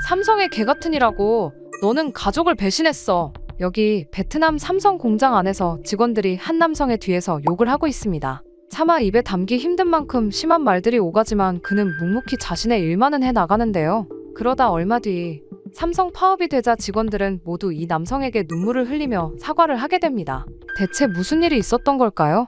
삼성의 개 같은 이라고. 너는 가족을 배신했어. 여기 베트남 삼성 공장 안에서 직원들이 한 남성의 뒤에서 욕을 하고 있습니다. 차마 입에 담기 힘든 만큼 심한 말들이 오가지만 그는 묵묵히 자신의 일만은 해나가는데요. 그러다 얼마 뒤 삼성 파업이 되자 직원들은 모두 이 남성에게 눈물을 흘리며 사과를 하게 됩니다. 대체 무슨 일이 있었던 걸까요?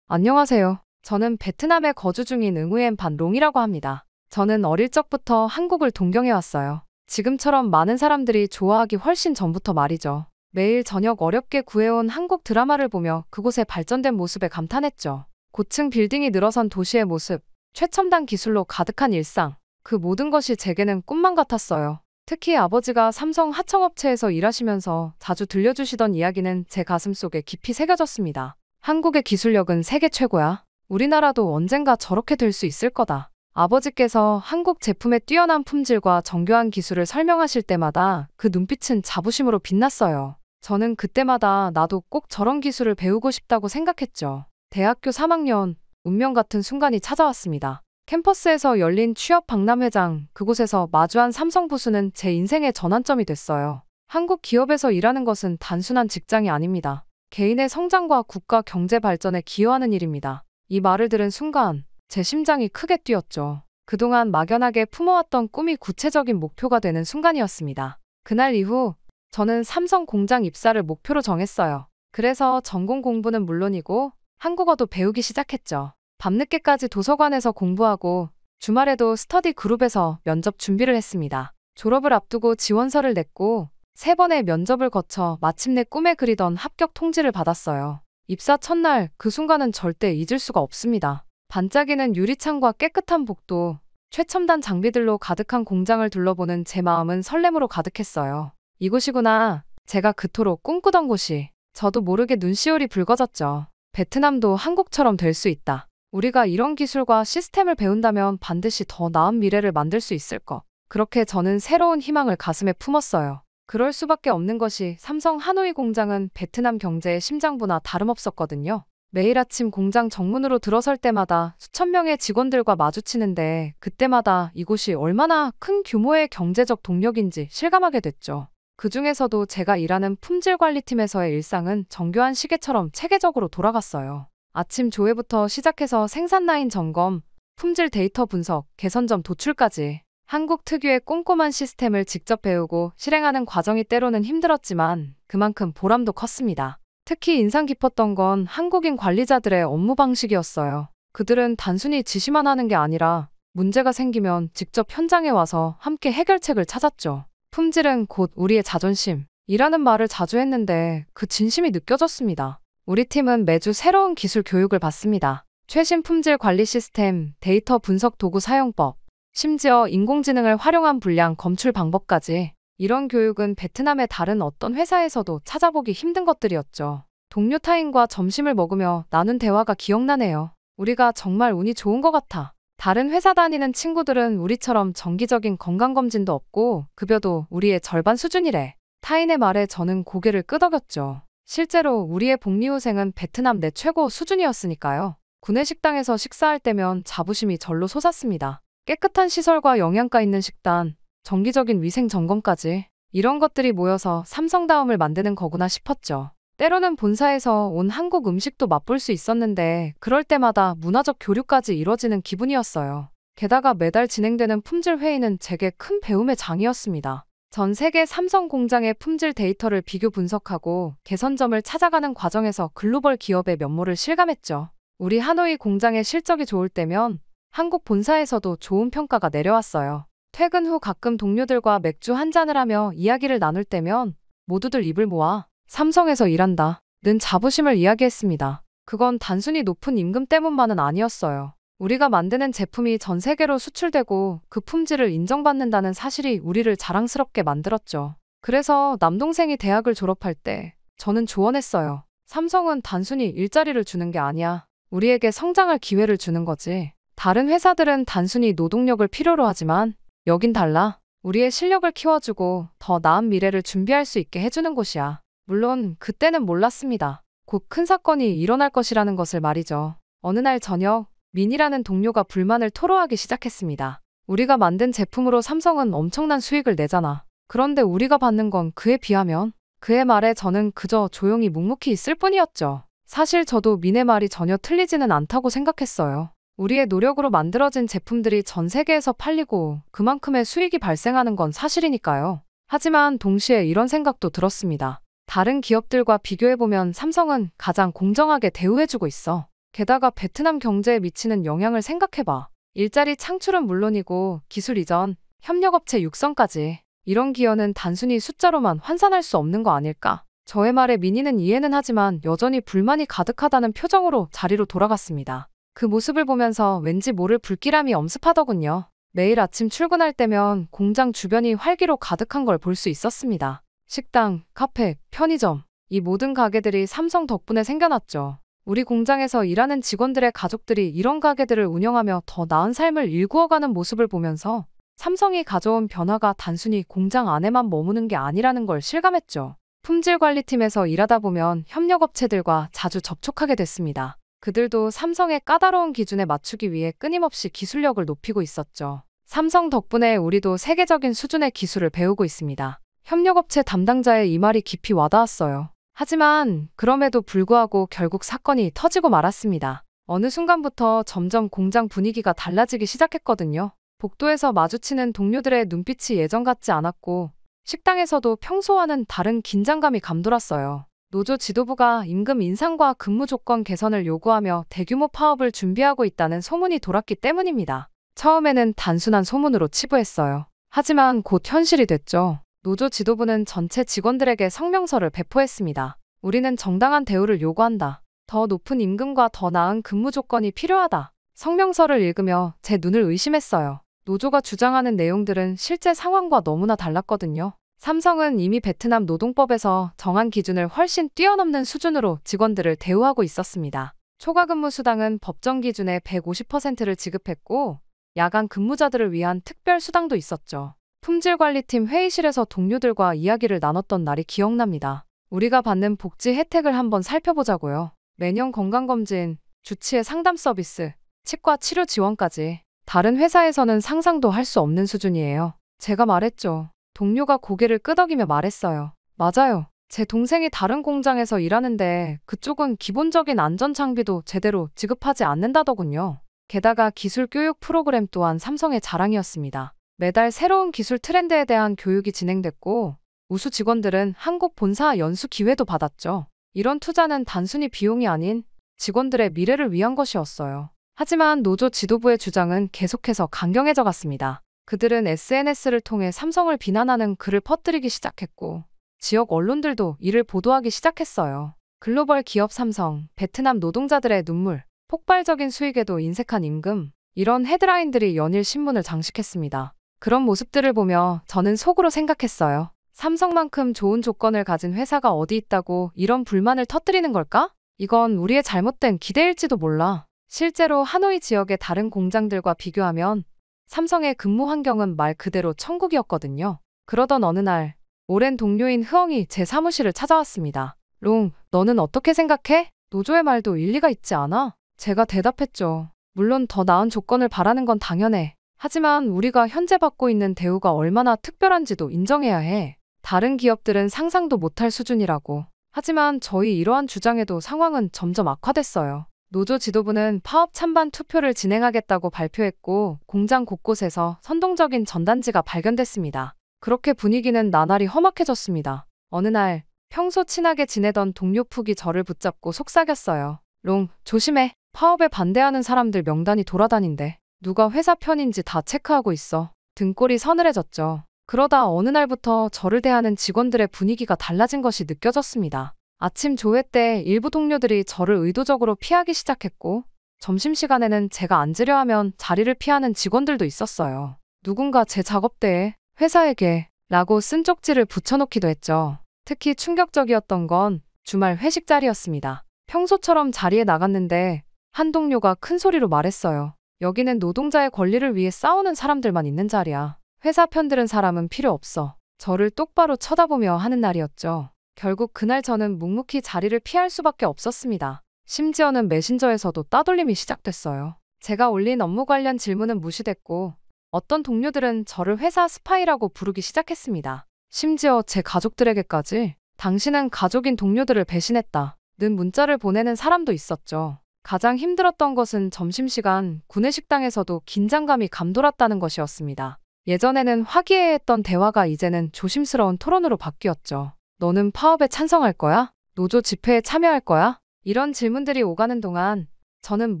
안녕하세요. 저는 베트남에 거주 중인 응우엔 반롱이라고 합니다. 저는 어릴 적부터 한국을 동경해왔어요. 지금처럼 많은 사람들이 좋아하기 훨씬 전부터 말이죠. 매일 저녁 어렵게 구해온 한국 드라마를 보며 그곳의 발전된 모습에 감탄했죠. 고층 빌딩이 늘어선 도시의 모습, 최첨단 기술로 가득한 일상, 그 모든 것이 제게는 꿈만 같았어요. 특히 아버지가 삼성 하청업체에서 일하시면서 자주 들려주시던 이야기는 제 가슴속에 깊이 새겨졌습니다. 한국의 기술력은 세계 최고야. 우리나라도 언젠가 저렇게 될 수 있을 거다. 아버지께서 한국 제품의 뛰어난 품질과 정교한 기술을 설명하실 때마다 그 눈빛은 자부심으로 빛났어요. 저는 그때마다 나도 꼭 저런 기술을 배우고 싶다고 생각했죠. 대학교 3학년, 운명 같은 순간이 찾아왔습니다. 캠퍼스에서 열린 취업 박람회장, 그곳에서 마주한 삼성 부수는 제 인생의 전환점이 됐어요. 한국 기업에서 일하는 것은 단순한 직장이 아닙니다. 개인의 성장과 국가 경제 발전에 기여하는 일입니다. 이 말을 들은 순간 제 심장이 크게 뛰었죠. 그동안 막연하게 품어왔던 꿈이 구체적인 목표가 되는 순간이었습니다. 그날 이후 저는 삼성 공장 입사를 목표로 정했어요. 그래서 전공 공부는 물론이고 한국어도 배우기 시작했죠. 밤늦게까지 도서관에서 공부하고 주말에도 스터디 그룹에서 면접 준비를 했습니다. 졸업을 앞두고 지원서를 냈고 3번의 면접을 거쳐 마침내 꿈에 그리던 합격 통지를 받았어요. 입사 첫날 그 순간은 절대 잊을 수가 없습니다. 반짝이는 유리창과 깨끗한 복도, 최첨단 장비들로 가득한 공장을 둘러보는 제 마음은 설렘으로 가득했어요. 이곳이구나. 제가 그토록 꿈꾸던 곳이. 저도 모르게 눈시울이 붉어졌죠. 베트남도 한국처럼 될 수 있다. 우리가 이런 기술과 시스템을 배운다면 반드시 더 나은 미래를 만들 수 있을 것. 그렇게 저는 새로운 희망을 가슴에 품었어요. 그럴 수밖에 없는 것이 삼성 하노이 공장은 베트남 경제의 심장부나 다름없었거든요. 매일 아침 공장 정문으로 들어설 때마다 수천 명의 직원들과 마주치는데 그때마다 이곳이 얼마나 큰 규모의 경제적 동력인지 실감하게 됐죠. 그 중에서도 제가 일하는 품질관리팀에서의 일상은 정교한 시계처럼 체계적으로 돌아갔어요. 아침 조회부터 시작해서 생산 라인 점검, 품질 데이터 분석, 개선점 도출까지 한국 특유의 꼼꼼한 시스템을 직접 배우고 실행하는 과정이 때로는 힘들었지만 그만큼 보람도 컸습니다. 특히 인상 깊었던 건 한국인 관리자들의 업무 방식이었어요. 그들은 단순히 지시만 하는 게 아니라 문제가 생기면 직접 현장에 와서 함께 해결책을 찾았죠. 품질은 곧 우리의 자존심. 이라는 말을 자주 했는데 그 진심이 느껴졌습니다. 우리 팀은 매주 새로운 기술 교육을 받습니다. 최신 품질 관리 시스템, 데이터 분석 도구 사용법, 심지어 인공지능을 활용한 불량 검출 방법까지. 이런 교육은 베트남의 다른 어떤 회사에서도 찾아보기 힘든 것들이었죠. 동료 타인과 점심을 먹으며 나눈 대화가 기억나네요. 우리가 정말 운이 좋은 것 같아. 다른 회사 다니는 친구들은 우리처럼 정기적인 건강검진도 없고 급여도 우리의 절반 수준이래. 타인의 말에 저는 고개를 끄덕였죠. 실제로 우리의 복리후생은 베트남 내 최고 수준이었으니까요. 구내식당에서 식사할 때면 자부심이 절로 솟았습니다. 깨끗한 시설과 영양가 있는 식단, 정기적인 위생 점검까지 이런 것들이 모여서 삼성다움을 만드는 거구나 싶었죠. 때로는 본사에서 온 한국 음식도 맛볼 수 있었는데 그럴 때마다 문화적 교류까지 이뤄지는 기분이었어요. 게다가 매달 진행되는 품질 회의는 제게 큰 배움의 장이었습니다. 전 세계 삼성 공장의 품질 데이터를 비교 분석하고 개선점을 찾아가는 과정에서 글로벌 기업의 면모를 실감했죠. 우리 하노이 공장의 실적이 좋을 때면 한국 본사에서도 좋은 평가가 내려왔어요. 퇴근 후 가끔 동료들과 맥주 한 잔을 하며 이야기를 나눌 때면 모두들 입을 모아 삼성에서 일한다 는 자부심을 이야기했습니다. 그건 단순히 높은 임금 때문만은 아니었어요. 우리가 만드는 제품이 전 세계로 수출되고 그 품질을 인정받는다는 사실이 우리를 자랑스럽게 만들었죠. 그래서 남동생이 대학을 졸업할 때 저는 조언했어요. 삼성은 단순히 일자리를 주는 게 아니야. 우리에게 성장할 기회를 주는 거지. 다른 회사들은 단순히 노동력을 필요로 하지만 여긴 달라. 우리의 실력을 키워주고 더 나은 미래를 준비할 수 있게 해주는 곳이야. 물론 그때는 몰랐습니다. 곧 큰 사건이 일어날 것이라는 것을 말이죠. 어느 날 저녁 민이라는 동료가 불만을 토로하기 시작했습니다. 우리가 만든 제품으로 삼성은 엄청난 수익을 내잖아. 그런데 우리가 받는 건 그에 비하면? 그의 말에 저는 그저 조용히 묵묵히 있을 뿐이었죠. 사실 저도 민의 말이 전혀 틀리지는 않다고 생각했어요. 우리의 노력으로 만들어진 제품들이 전 세계에서 팔리고 그만큼의 수익이 발생하는 건 사실이니까요. 하지만 동시에 이런 생각도 들었습니다. 다른 기업들과 비교해보면 삼성은 가장 공정하게 대우해주고 있어. 게다가 베트남 경제에 미치는 영향을 생각해봐. 일자리 창출은 물론이고 기술 이전, 협력업체 육성까지. 이런 기여는 단순히 숫자로만 환산할 수 없는 거 아닐까? 저의 말에 민희는 이해는 하지만 여전히 불만이 가득하다는 표정으로 자리로 돌아갔습니다. 그 모습을 보면서 왠지 모를 불길함이 엄습하더군요. 매일 아침 출근할 때면 공장 주변이 활기로 가득한 걸 볼 수 있었습니다. 식당, 카페, 편의점, 이 모든 가게들이 삼성 덕분에 생겨났죠. 우리 공장에서 일하는 직원들의 가족들이 이런 가게들을 운영하며 더 나은 삶을 일구어가는 모습을 보면서 삼성이 가져온 변화가 단순히 공장 안에만 머무는 게 아니라는 걸 실감했죠. 품질관리팀에서 일하다 보면 협력업체들과 자주 접촉하게 됐습니다. 그들도 삼성의 까다로운 기준에 맞추기 위해 끊임없이 기술력을 높이고 있었죠. 삼성 덕분에 우리도 세계적인 수준의 기술을 배우고 있습니다. 협력업체 담당자의 이 말이 깊이 와닿았어요. 하지만 그럼에도 불구하고 결국 사건이 터지고 말았습니다. 어느 순간부터 점점 공장 분위기가 달라지기 시작했거든요. 복도에서 마주치는 동료들의 눈빛이 예전 같지 않았고 식당에서도 평소와는 다른 긴장감이 감돌았어요. 노조 지도부가 임금 인상과 근무 조건 개선을 요구하며 대규모 파업을 준비하고 있다는 소문이 돌았기 때문입니다. 처음에는 단순한 소문으로 치부했어요. 하지만 곧 현실이 됐죠. 노조 지도부는 전체 직원들에게 성명서를 배포했습니다. 우리는 정당한 대우를 요구한다. 더 높은 임금과 더 나은 근무 조건이 필요하다. 성명서를 읽으며 제 눈을 의심했어요. 노조가 주장하는 내용들은 실제 상황과 너무나 달랐거든요. 삼성은 이미 베트남 노동법에서 정한 기준을 훨씬 뛰어넘는 수준으로 직원들을 대우하고 있었습니다. 초과 근무 수당은 법정 기준의 150%를 지급했고 야간 근무자들을 위한 특별 수당도 있었죠. 품질관리팀 회의실에서 동료들과 이야기를 나눴던 날이 기억납니다. 우리가 받는 복지 혜택을 한번 살펴보자고요. 매년 건강검진, 주치의 상담 서비스, 치과 치료 지원까지. 다른 회사에서는 상상도 할 수 없는 수준이에요. 제가 말했죠. 동료가 고개를 끄덕이며 말했어요. 맞아요. 제 동생이 다른 공장에서 일하는데 그쪽은 기본적인 안전장비도 제대로 지급하지 않는다더군요. 게다가 기술 교육 프로그램 또한 삼성의 자랑이었습니다. 매달 새로운 기술 트렌드에 대한 교육이 진행됐고 우수 직원들은 한국 본사 연수 기회도 받았죠. 이런 투자는 단순히 비용이 아닌 직원들의 미래를 위한 것이었어요. 하지만 노조 지도부의 주장은 계속해서 강경해져 갔습니다. 그들은 SNS를 통해 삼성을 비난하는 글을 퍼뜨리기 시작했고 지역 언론들도 이를 보도하기 시작했어요. 글로벌 기업 삼성, 베트남 노동자들의 눈물, 폭발적인 수익에도 인색한 임금, 이런 헤드라인들이 연일 신문을 장식했습니다. 그런 모습들을 보며 저는 속으로 생각했어요. 삼성만큼 좋은 조건을 가진 회사가 어디 있다고 이런 불만을 터뜨리는 걸까? 이건 우리의 잘못된 기대일지도 몰라. 실제로 하노이 지역의 다른 공장들과 비교하면 삼성의 근무 환경은 말 그대로 천국이었거든요. 그러던 어느 날 오랜 동료인 흐엉이 제 사무실을 찾아왔습니다. 롱, 너는 어떻게 생각해? 노조의 말도 일리가 있지 않아? 제가 대답했죠. 물론 더 나은 조건을 바라는 건 당연해. 하지만 우리가 현재 받고 있는 대우가 얼마나 특별한지도 인정해야 해. 다른 기업들은 상상도 못할 수준이라고. 하지만 저희 이러한 주장에도 상황은 점점 악화됐어요. 노조 지도부는 파업 찬반 투표를 진행하겠다고 발표했고 공장 곳곳에서 선동적인 전단지가 발견됐습니다. 그렇게 분위기는 나날이 험악해졌습니다. 어느 날 평소 친하게 지내던 동료 푹이 저를 붙잡고 속삭였어요. 롱, 조심해. 파업에 반대하는 사람들 명단이 돌아다닌대. 누가 회사 편인지 다 체크하고 있어. 등골이 서늘해졌죠. 그러다 어느 날부터 저를 대하는 직원들의 분위기가 달라진 것이 느껴졌습니다. 아침 조회 때 일부 동료들이 저를 의도적으로 피하기 시작했고 점심시간에는 제가 앉으려 하면 자리를 피하는 직원들도 있었어요. 누군가 제 작업대에 회사에게 라고 쓴 쪽지를 붙여놓기도 했죠. 특히 충격적이었던 건 주말 회식 자리였습니다. 평소처럼 자리에 나갔는데 한 동료가 큰 소리로 말했어요. 여기는 노동자의 권리를 위해 싸우는 사람들만 있는 자리야. 회사 편드는 사람은 필요 없어. 저를 똑바로 쳐다보며 하는 날이었죠. 결국 그날 저는 묵묵히 자리를 피할 수밖에 없었습니다. 심지어는 메신저에서도 따돌림이 시작됐어요. 제가 올린 업무 관련 질문은 무시됐고 어떤 동료들은 저를 회사 스파이라고 부르기 시작했습니다. 심지어 제 가족들에게까지 당신은 가족인 동료들을 배신했다 는 문자를 보내는 사람도 있었죠. 가장 힘들었던 것은 점심시간 구내식당에서도 긴장감이 감돌았다는 것이었습니다. 예전에는 화기애애했던 대화가 이제는 조심스러운 토론으로 바뀌었죠. 너는 파업에 찬성할 거야? 노조 집회에 참여할 거야? 이런 질문들이 오가는 동안 저는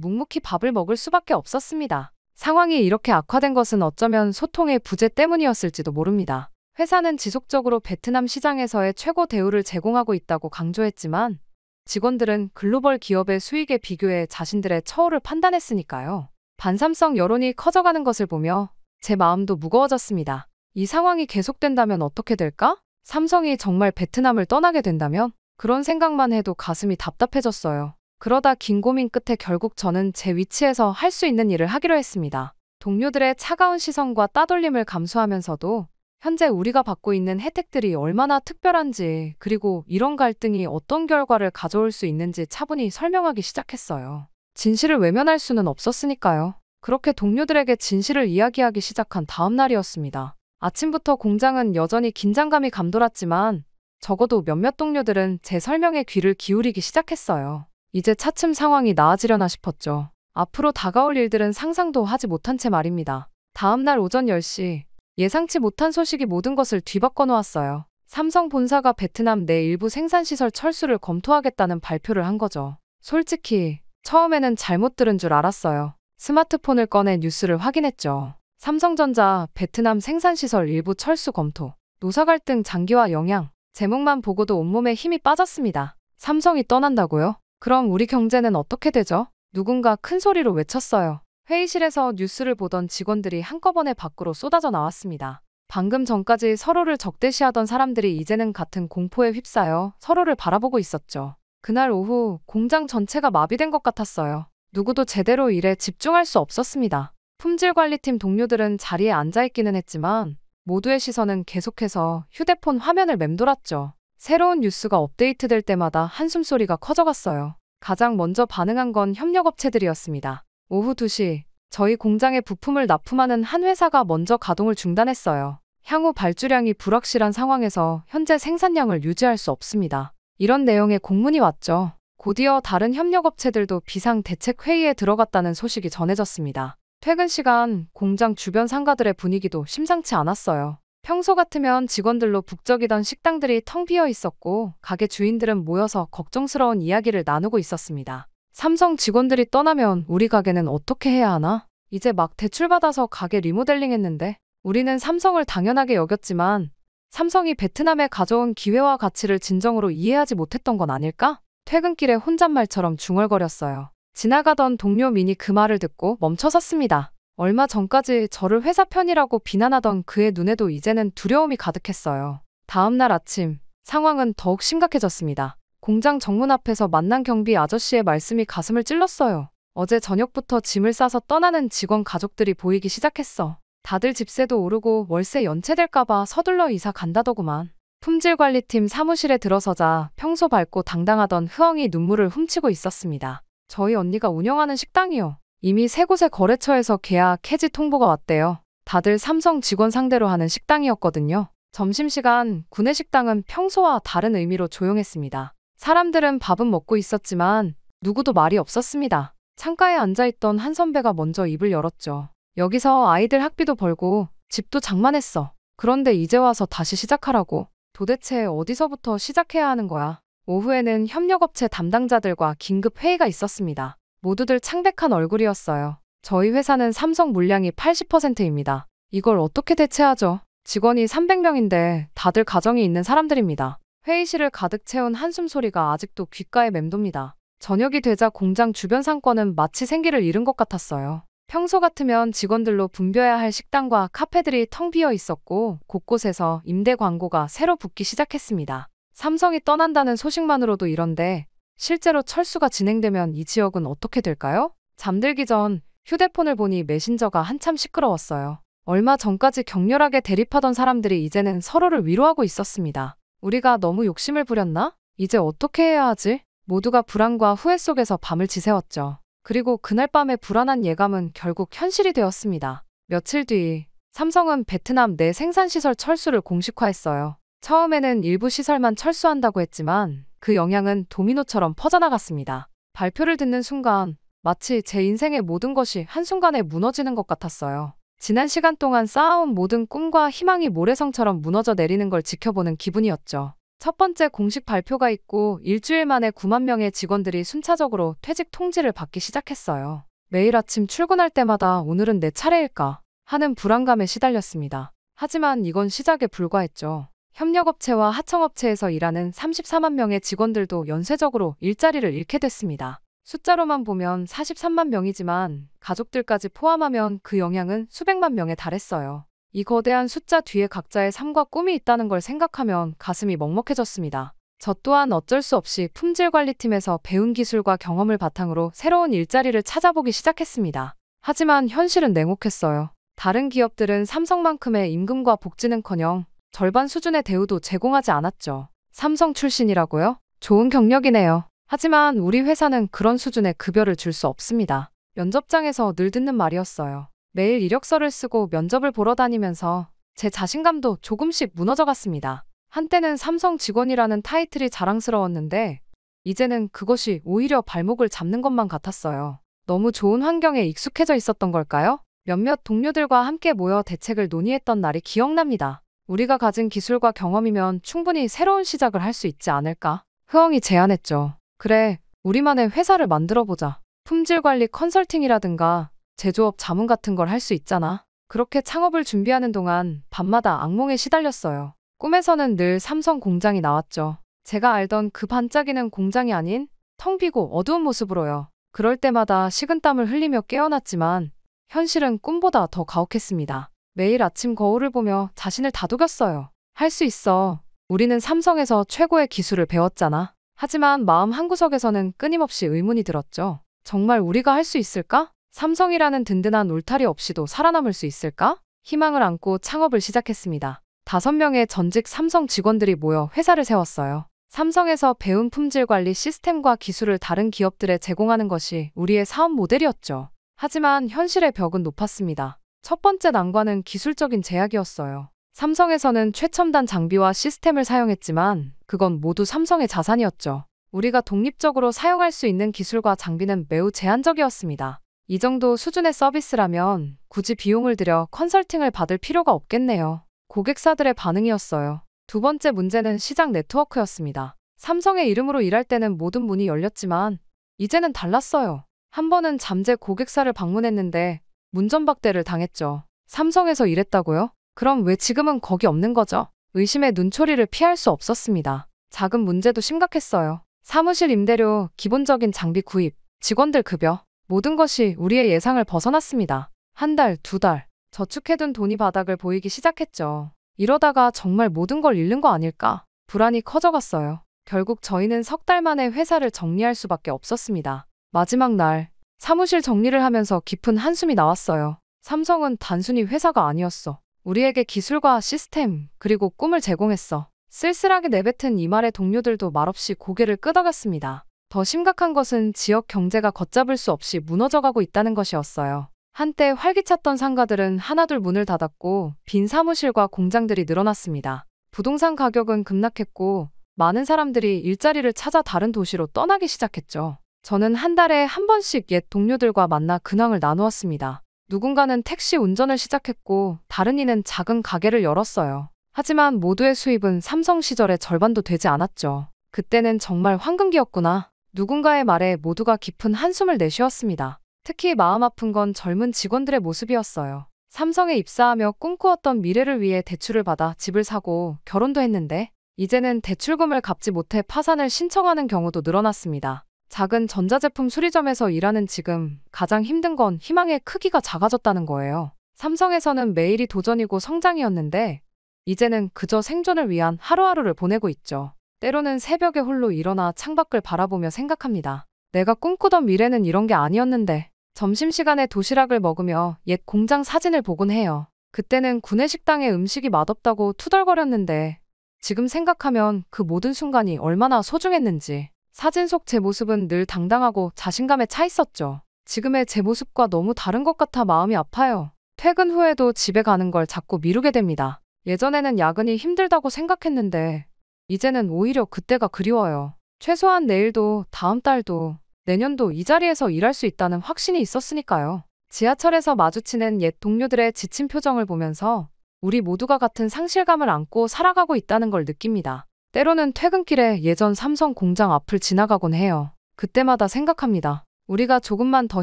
묵묵히 밥을 먹을 수밖에 없었습니다. 상황이 이렇게 악화된 것은 어쩌면 소통의 부재 때문이었을지도 모릅니다. 회사는 지속적으로 베트남 시장에서의 최고 대우를 제공하고 있다고 강조했지만 직원들은 글로벌 기업의 수익에 비교해 자신들의 처우를 판단했으니까요. 반삼성 여론이 커져가는 것을 보며 제 마음도 무거워졌습니다. 이 상황이 계속된다면 어떻게 될까? 삼성이 정말 베트남을 떠나게 된다면? 그런 생각만 해도 가슴이 답답해졌어요. 그러다 긴 고민 끝에 결국 저는 제 위치에서 할 수 있는 일을 하기로 했습니다. 동료들의 차가운 시선과 따돌림을 감수하면서도 현재 우리가 받고 있는 혜택들이 얼마나 특별한지, 그리고 이런 갈등이 어떤 결과를 가져올 수 있는지 차분히 설명하기 시작했어요. 진실을 외면할 수는 없었으니까요. 그렇게 동료들에게 진실을 이야기하기 시작한 다음 날이었습니다. 아침부터 공장은 여전히 긴장감이 감돌았지만 적어도 몇몇 동료들은 제 설명에 귀를 기울이기 시작했어요. 이제 차츰 상황이 나아지려나 싶었죠. 앞으로 다가올 일들은 상상도 하지 못한 채 말입니다. 다음 날 오전 10시, 예상치 못한 소식이 모든 것을 뒤바꿔 놓았어요. 삼성 본사가 베트남 내 일부 생산시설 철수를 검토하겠다는 발표를 한 거죠. 솔직히 처음에는 잘못 들은 줄 알았어요. 스마트폰을 꺼내 뉴스를 확인했죠. 삼성전자 베트남 생산시설 일부 철수 검토, 노사 갈등 장기화 영향, 제목만 보고도 온몸에 힘이 빠졌습니다. 삼성이 떠난다고요? 그럼 우리 경제는 어떻게 되죠? 누군가 큰 소리로 외쳤어요. 회의실에서 뉴스를 보던 직원들이 한꺼번에 밖으로 쏟아져 나왔습니다. 방금 전까지 서로를 적대시하던 사람들이 이제는 같은 공포에 휩싸여 서로를 바라보고 있었죠. 그날 오후 공장 전체가 마비된 것 같았어요. 누구도 제대로 일에 집중할 수 없었습니다. 품질관리팀 동료들은 자리에 앉아있기는 했지만 모두의 시선은 계속해서 휴대폰 화면을 맴돌았죠. 새로운 뉴스가 업데이트될 때마다 한숨소리가 커져갔어요. 가장 먼저 반응한 건 협력업체들이었습니다. 오후 2시, 저희 공장에 부품을 납품하는 한 회사가 먼저 가동을 중단했어요. 향후 발주량이 불확실한 상황에서 현재 생산량을 유지할 수 없습니다. 이런 내용의 공문이 왔죠. 곧이어 다른 협력업체들도 비상대책회의에 들어갔다는 소식이 전해졌습니다. 퇴근 시간, 공장 주변 상가들의 분위기도 심상치 않았어요. 평소 같으면 직원들로 북적이던 식당들이 텅 비어 있었고 가게 주인들은 모여서 걱정스러운 이야기를 나누고 있었습니다. 삼성 직원들이 떠나면 우리 가게는 어떻게 해야 하나? 이제 막 대출받아서 가게 리모델링 했는데 우리는 삼성을 당연하게 여겼지만 삼성이 베트남에 가져온 기회와 가치를 진정으로 이해하지 못했던 건 아닐까? 퇴근길에 혼잣말처럼 중얼거렸어요. 지나가던 동료 민이 그 말을 듣고 멈춰섰습니다. 얼마 전까지 저를 회사 편이라고 비난하던 그의 눈에도 이제는 두려움이 가득했어요. 다음 날 아침, 상황은 더욱 심각해졌습니다. 공장 정문 앞에서 만난 경비 아저씨의 말씀이 가슴을 찔렀어요. 어제 저녁부터 짐을 싸서 떠나는 직원 가족들이 보이기 시작했어. 다들 집세도 오르고 월세 연체될까봐 서둘러 이사 간다더구만. 품질관리팀 사무실에 들어서자 평소 밝고 당당하던 흐엉이 눈물을 훔치고 있었습니다. 저희 언니가 운영하는 식당이요. 이미 3곳의 거래처에서 계약 해지 통보가 왔대요. 다들 삼성 직원 상대로 하는 식당이었거든요. 점심시간 구내식당은 평소와 다른 의미로 조용했습니다. 사람들은 밥은 먹고 있었지만 누구도 말이 없었습니다. 창가에 앉아있던 한 선배가 먼저 입을 열었죠. 여기서 아이들 학비도 벌고 집도 장만했어. 그런데 이제 와서 다시 시작하라고. 도대체 어디서부터 시작해야 하는 거야? 오후에는 협력업체 담당자들과 긴급 회의가 있었습니다. 모두들 창백한 얼굴이었어요. 저희 회사는 삼성 물량이 80%입니다. 이걸 어떻게 대체하죠? 직원이 300명인데 다들 가정이 있는 사람들입니다. 회의실을 가득 채운 한숨소리가 아직도 귓가에 맴돕니다. 저녁이 되자 공장 주변 상권은 마치 생기를 잃은 것 같았어요. 평소 같으면 직원들로 붐벼야 할 식당과 카페들이 텅 비어 있었고 곳곳에서 임대 광고가 새로 붙기 시작했습니다. 삼성이 떠난다는 소식만으로도 이런데 실제로 철수가 진행되면 이 지역은 어떻게 될까요? 잠들기 전 휴대폰을 보니 메신저가 한참 시끄러웠어요. 얼마 전까지 격렬하게 대립하던 사람들이 이제는 서로를 위로하고 있었습니다. 우리가 너무 욕심을 부렸나? 이제 어떻게 해야 하지? 모두가 불안과 후회 속에서 밤을 지새웠죠. 그리고 그날 밤의 불안한 예감은 결국 현실이 되었습니다. 며칠 뒤 삼성은 베트남 내 생산시설 철수를 공식화했어요. 처음에는 일부 시설만 철수한다고 했지만 그 영향은 도미노처럼 퍼져나갔습니다. 발표를 듣는 순간 마치 제 인생의 모든 것이 한순간에 무너지는 것 같았어요. 지난 시간 동안 쌓아온 모든 꿈과 희망이 모래성처럼 무너져 내리는 걸 지켜보는 기분이었죠. 첫 번째 공식 발표가 있고 일주일 만에 9만 명의 직원들이 순차적으로 퇴직 통지를 받기 시작했어요. 매일 아침 출근할 때마다 오늘은 내 차례일까 하는 불안감에 시달렸습니다. 하지만 이건 시작에 불과했죠. 협력업체와 하청업체에서 일하는 34만 명의 직원들도 연쇄적으로 일자리를 잃게 됐습니다. 숫자로만 보면 43만 명이지만 가족들까지 포함하면 그 영향은 수백만 명에 달했어요. 이 거대한 숫자 뒤에 각자의 삶과 꿈이 있다는 걸 생각하면 가슴이 먹먹해졌습니다. 저 또한 어쩔 수 없이 품질관리팀에서 배운 기술과 경험을 바탕으로 새로운 일자리를 찾아보기 시작했습니다. 하지만 현실은 냉혹했어요. 다른 기업들은 삼성만큼의 임금과 복지는커녕 절반 수준의 대우도 제공하지 않았죠. 삼성 출신이라고요? 좋은 경력이네요. 하지만 우리 회사는 그런 수준의 급여를 줄 수 없습니다. 면접장에서 늘 듣는 말이었어요. 매일 이력서를 쓰고 면접을 보러 다니면서 제 자신감도 조금씩 무너져갔습니다. 한때는 삼성 직원이라는 타이틀이 자랑스러웠는데 이제는 그것이 오히려 발목을 잡는 것만 같았어요. 너무 좋은 환경에 익숙해져 있었던 걸까요? 몇몇 동료들과 함께 모여 대책을 논의했던 날이 기억납니다. 우리가 가진 기술과 경험이면 충분히 새로운 시작을 할 수 있지 않을까? 흐엉이 제안했죠. 그래, 우리만의 회사를 만들어보자. 품질관리 컨설팅이라든가 제조업 자문 같은 걸 할 수 있잖아. 그렇게 창업을 준비하는 동안 밤마다 악몽에 시달렸어요. 꿈에서는 늘 삼성 공장이 나왔죠. 제가 알던 그 반짝이는 공장이 아닌 텅 비고 어두운 모습으로요. 그럴 때마다 식은땀을 흘리며 깨어났지만 현실은 꿈보다 더 가혹했습니다. 매일 아침 거울을 보며 자신을 다독였어요. 할 수 있어. 우리는 삼성에서 최고의 기술을 배웠잖아. 하지만 마음 한구석에서는 끊임없이 의문이 들었죠. 정말 우리가 할 수 있을까? 삼성이라는 든든한 울타리 없이도 살아남을 수 있을까? 희망을 안고 창업을 시작했습니다. 5명의 전직 삼성 직원들이 모여 회사를 세웠어요. 삼성에서 배운 품질 관리 시스템과 기술을 다른 기업들에 제공하는 것이 우리의 사업 모델이었죠. 하지만 현실의 벽은 높았습니다. 첫 번째 난관은 기술적인 제약이었어요. 삼성에서는 최첨단 장비와 시스템을 사용했지만 그건 모두 삼성의 자산이었죠. 우리가 독립적으로 사용할 수 있는 기술과 장비는 매우 제한적이었습니다. 이 정도 수준의 서비스라면 굳이 비용을 들여 컨설팅을 받을 필요가 없겠네요. 고객사들의 반응이었어요. 두 번째 문제는 시장 네트워크였습니다. 삼성의 이름으로 일할 때는 모든 문이 열렸지만 이제는 달랐어요. 한 번은 잠재 고객사를 방문했는데 문전박대를 당했죠. 삼성에서 일했다고요? 그럼 왜 지금은 거기 없는 거죠? 의심의 눈초리를 피할 수 없었습니다. 작은 문제도 심각했어요. 사무실 임대료, 기본적인 장비 구입, 직원들 급여, 모든 것이 우리의 예상을 벗어났습니다. 한 달, 2달, 저축해둔 돈이 바닥을 보이기 시작했죠. 이러다가 정말 모든 걸 잃는 거 아닐까? 불안이 커져갔어요. 결국 저희는 3달 만에 회사를 정리할 수밖에 없었습니다. 마지막 날, 사무실 정리를 하면서 깊은 한숨이 나왔어요. 삼성은 단순히 회사가 아니었어. 우리에게 기술과 시스템, 그리고 꿈을 제공했어. 쓸쓸하게 내뱉은 이 말에 동료들도 말없이 고개를 끄덕였습니다. 더 심각한 것은 지역 경제가 걷잡을 수 없이 무너져가고 있다는 것이었어요. 한때 활기찼던 상가들은 하나둘 문을 닫았고 빈 사무실과 공장들이 늘어났습니다. 부동산 가격은 급락했고 많은 사람들이 일자리를 찾아 다른 도시로 떠나기 시작했죠. 저는 한 달에 한 번씩 옛 동료들과 만나 근황을 나누었습니다. 누군가는 택시 운전을 시작했고 다른 이는 작은 가게를 열었어요. 하지만 모두의 수입은 삼성 시절의 절반도 되지 않았죠. 그때는 정말 황금기였구나. 누군가의 말에 모두가 깊은 한숨을 내쉬었습니다. 특히 마음 아픈 건 젊은 직원들의 모습이었어요. 삼성에 입사하며 꿈꾸었던 미래를 위해 대출을 받아 집을 사고 결혼도 했는데 이제는 대출금을 갚지 못해 파산을 신청하는 경우도 늘어났습니다. 작은 전자제품 수리점에서 일하는 지금 가장 힘든 건 희망의 크기가 작아졌다는 거예요. 삼성에서는 매일이 도전이고 성장이었는데 이제는 그저 생존을 위한 하루하루를 보내고 있죠. 때로는 새벽에 홀로 일어나 창밖을 바라보며 생각합니다. 내가 꿈꾸던 미래는 이런 게 아니었는데. 점심시간에 도시락을 먹으며 옛 공장 사진을 보곤 해요. 그때는 구내식당의 음식이 맛없다고 투덜거렸는데 지금 생각하면 그 모든 순간이 얼마나 소중했는지. 사진 속 제 모습은 늘 당당하고 자신감에 차 있었죠. 지금의 제 모습과 너무 다른 것 같아 마음이 아파요. 퇴근 후에도 집에 가는 걸 자꾸 미루게 됩니다. 예전에는 야근이 힘들다고 생각했는데 이제는 오히려 그때가 그리워요. 최소한 내일도 다음 달도 내년도 이 자리에서 일할 수 있다는 확신이 있었으니까요. 지하철에서 마주치는 옛 동료들의 지친 표정을 보면서 우리 모두가 같은 상실감을 안고 살아가고 있다는 걸 느낍니다. 때로는 퇴근길에 예전 삼성 공장 앞을 지나가곤 해요. 그때마다 생각합니다. 우리가 조금만 더